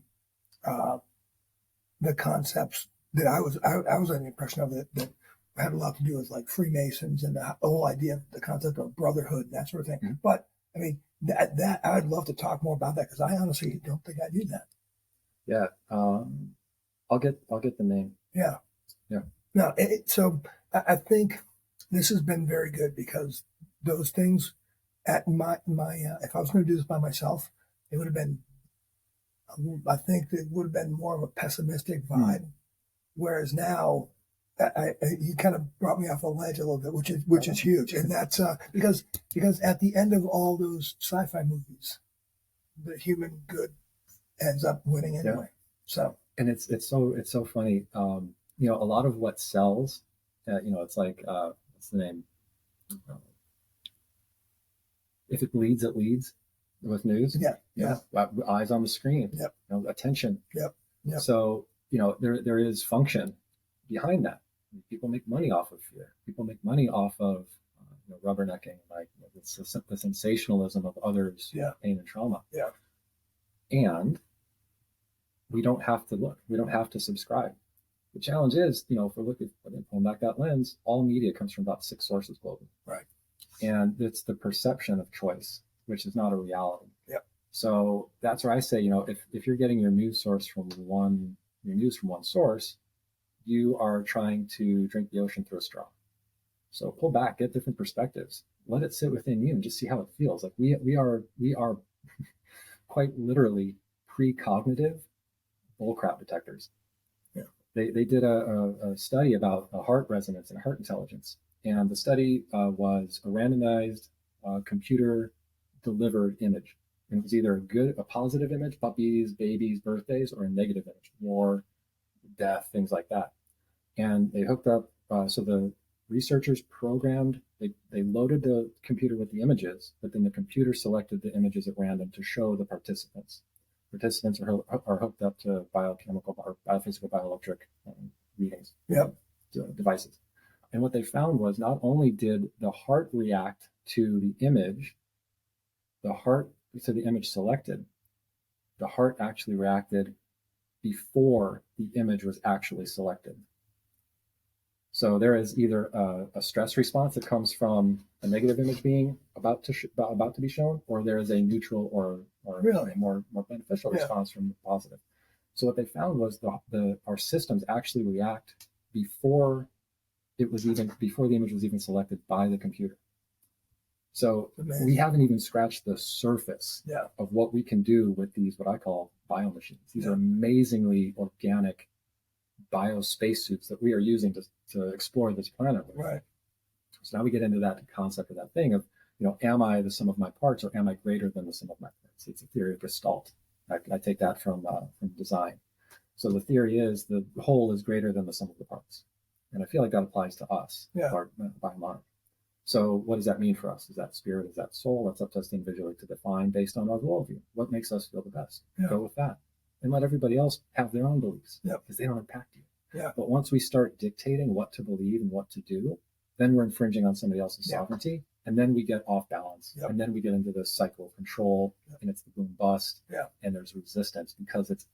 concepts that I was under the impression of that had a lot to do with like Freemasons and the whole idea of the concept of brotherhood and that sort of thing. Mhm. But I mean, that I'd love to talk more about that because I honestly don't think I knew that. Yeah. I'll get the name. Yeah. Yeah. No, so I think this has been very good because those things at my if I was going to do this by myself, it would have been, I think it would have been more of a pessimistic vibe. Whereas now, you kind of brought me off the ledge a little bit, which is huge, and that's because at the end of all those sci-fi movies, the human good ends up winning anyway. So And it's so funny. You know, a lot of what sells, you know, it's like what's the name? If it bleeds, it leads with news. yeah, You know, eyes on the screen. Yep. You know, attention. Yep. So you know, there is function behind that. People make money off of fear. People make money off of you know, rubbernecking, like you know, the sensationalism of others' pain and trauma. Yeah. And we don't have to look. We don't have to subscribe. The challenge is, you know, if we're looking, pulling back that lens, all media comes from about 6 sources globally. Right. And it's the perception of choice, which is not a reality. Yep. So that's where I say, you know, if you're getting your news from one source, you are trying to drink the ocean through a straw. So pull back, get different perspectives, let it sit within you, and just see how it feels. Like we are quite literally precognitive bullcrap detectors. Yeah. They did a study about heart resonance and heart intelligence, and the study was a randomized computer delivered image, and it was either a positive image, puppies, babies, birthdays, or a negative image, war, death, things like that. And they hooked up, so the researchers programmed, they loaded the computer with the images, but then the computer selected the images at random to show the participants. Participants are hooked up to biochemical or biophysical bioelectric readings, devices. And what they found was not only did the heart react to the image selected, the heart actually reacted before the image was actually selected. So there is either a stress response that comes from a negative image being about to be shown, or there is a neutral or really more beneficial response from the positive. So what they found was our systems actually react before the image was even selected by the computer. So we haven't even scratched the surface of what we can do with these, what I call biomachines. These are amazingly organic biospacesuits that we are using to explore this planet with. Right. So now we get into that concept of that thing of, you know, am I the sum of my parts, or am I greater than the sum of my parts? It's a theory of Gestalt. I take that from design. So the theory is the whole is greater than the sum of the parts. And I feel like that applies to us by and large. So what does that mean for us? Is that spirit? Is that soul? That's up to us individually to define based on our worldview. What makes us feel the best? Go with that. And let everybody else have their own beliefs, because they don't impact you. But once we start dictating what to believe and what to do, then we're infringing on somebody else's sovereignty, and then we get off balance, and then we get into this cycle of control, and it's the boom bust, and there's resistance because it's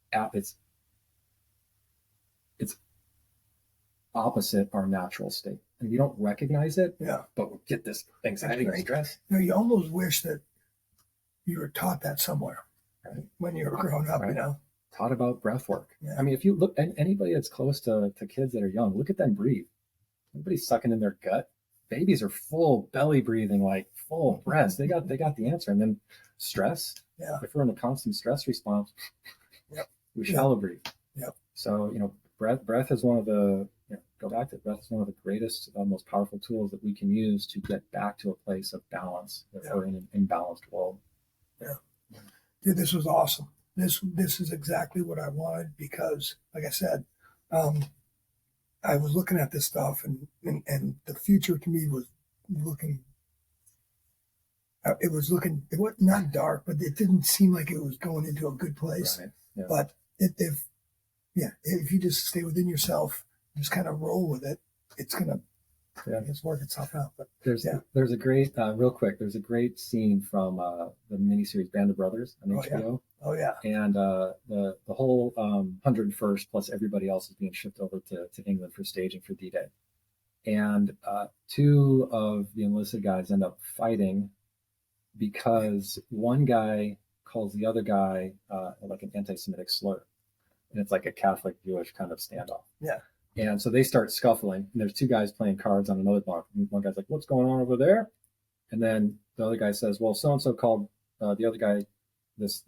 opposite our natural state, and we don't recognize it. But we get this anxiety and stress. You know, you almost wish that you were taught that somewhere when you were growing up. You know. Taught about breath work. I mean, if you look, anybody that's close to kids that are young, look at them breathe. Everybody's sucking in their gut. Babies are full belly breathing, like full of breaths. They got the answer. And then stress. If we're in a constant stress response, we shallow breathe. So, you know, breath is one of the, breath is one of the greatest, most powerful tools that we can use to get back to a place of balance if we're in an imbalanced world. Dude, this was awesome. This is exactly what I wanted because, like I said, I was looking at this stuff, and the future to me was looking. It was not dark, but it didn't seem like it was going into a good place. But if you just stay within yourself, just kind of roll with it, it's gonna work itself out. But there's a great real quick. There's a great scene from the miniseries Band of Brothers on HBO. Oh yeah. And the whole 101st plus everybody else is being shipped over to England for staging for D-Day. And two of the enlisted guys end up fighting because one guy calls the other guy like an anti-Semitic slur. And it's like a Catholic Jewish kind of standoff. Yeah. And so they start scuffling. And there's two guys playing cards on another block. And one guy's like, "What's going on over there?" And then the other guy says, "Well, so-and-so called the other guy this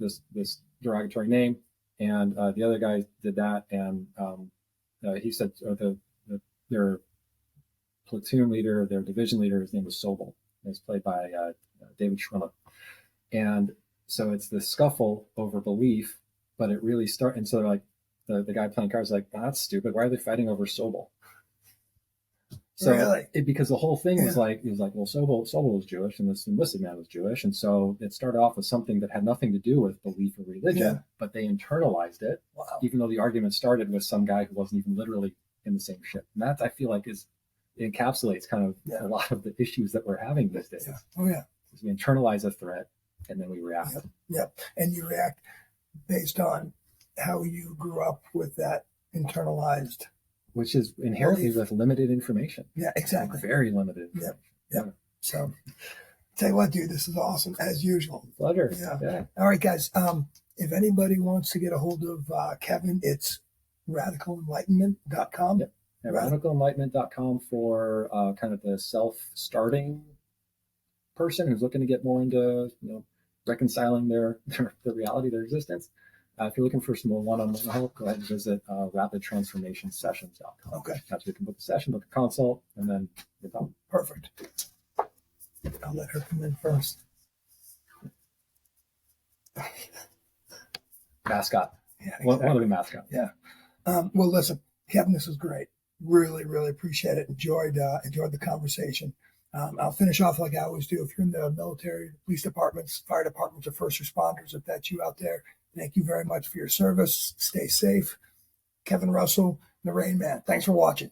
derogatory name. And the other guy did that. And he said their platoon leader, their division leader, his name was Sobel. It's played by David Schwimmer. And so it's this scuffle over belief, but it really starts. And so like the guy playing cards is like, "Oh, that's stupid. Why are they fighting over Sobel?" So Really? Because the whole thing was like, well, Sobel was Jewish and this enlisted man was Jewish. And so it started off with something that had nothing to do with belief or religion, but they internalized it, even though the argument started with some guy who wasn't even literally in the same ship. And that, I feel like, encapsulates kind of a lot of the issues that we're having these days. Yeah. Oh, yeah. Because we internalize a threat and then we react. Yep. And you react based on how you grew up with that internalized, which is inherently with limited information. Yeah, exactly. Very limited. Yeah. So, tell you what, dude, this is awesome as usual. Pleasure. Yeah. All right, guys. If anybody wants to get a hold of Kevin, it's radicalenlightenment.com. Yep. Radicalenlightenment.com for kind of the self-starting person who's looking to get more into reconciling their reality, their existence. If you're looking for some more one-on-one help, go ahead and visit rapidtransformationsessions.com. Okay. That's where you can book a session, book a consult, and then you're done. Perfect. I'll let her come in first. Mascot. Yeah, exactly. One of the mascots. Yeah. Well, listen, Kevin, this was great. Really, really appreciate it. Enjoyed the conversation. I'll finish off like I always do. If you're in the military, police departments, fire departments, or first responders, if that's you out there, thank you very much for your service. Stay safe. Kevin Russell, the Rain Man. Thanks for watching.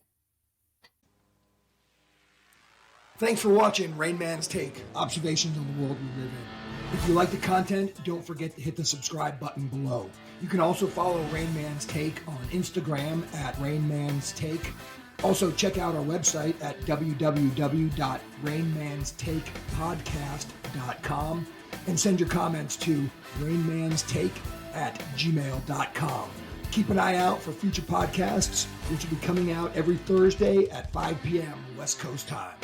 Thanks for watching Rain Man's Take, observations on the world we live in. If you like the content, don't forget to hit the subscribe button below. You can also follow Rain Man's Take on Instagram at Rain Man's Take. Also, check out our website at www.rainmanstakepodcast.com and send your comments to rainmanstake@gmail.com. Keep an eye out for future podcasts, which will be coming out every Thursday at 5 p.m. West Coast time.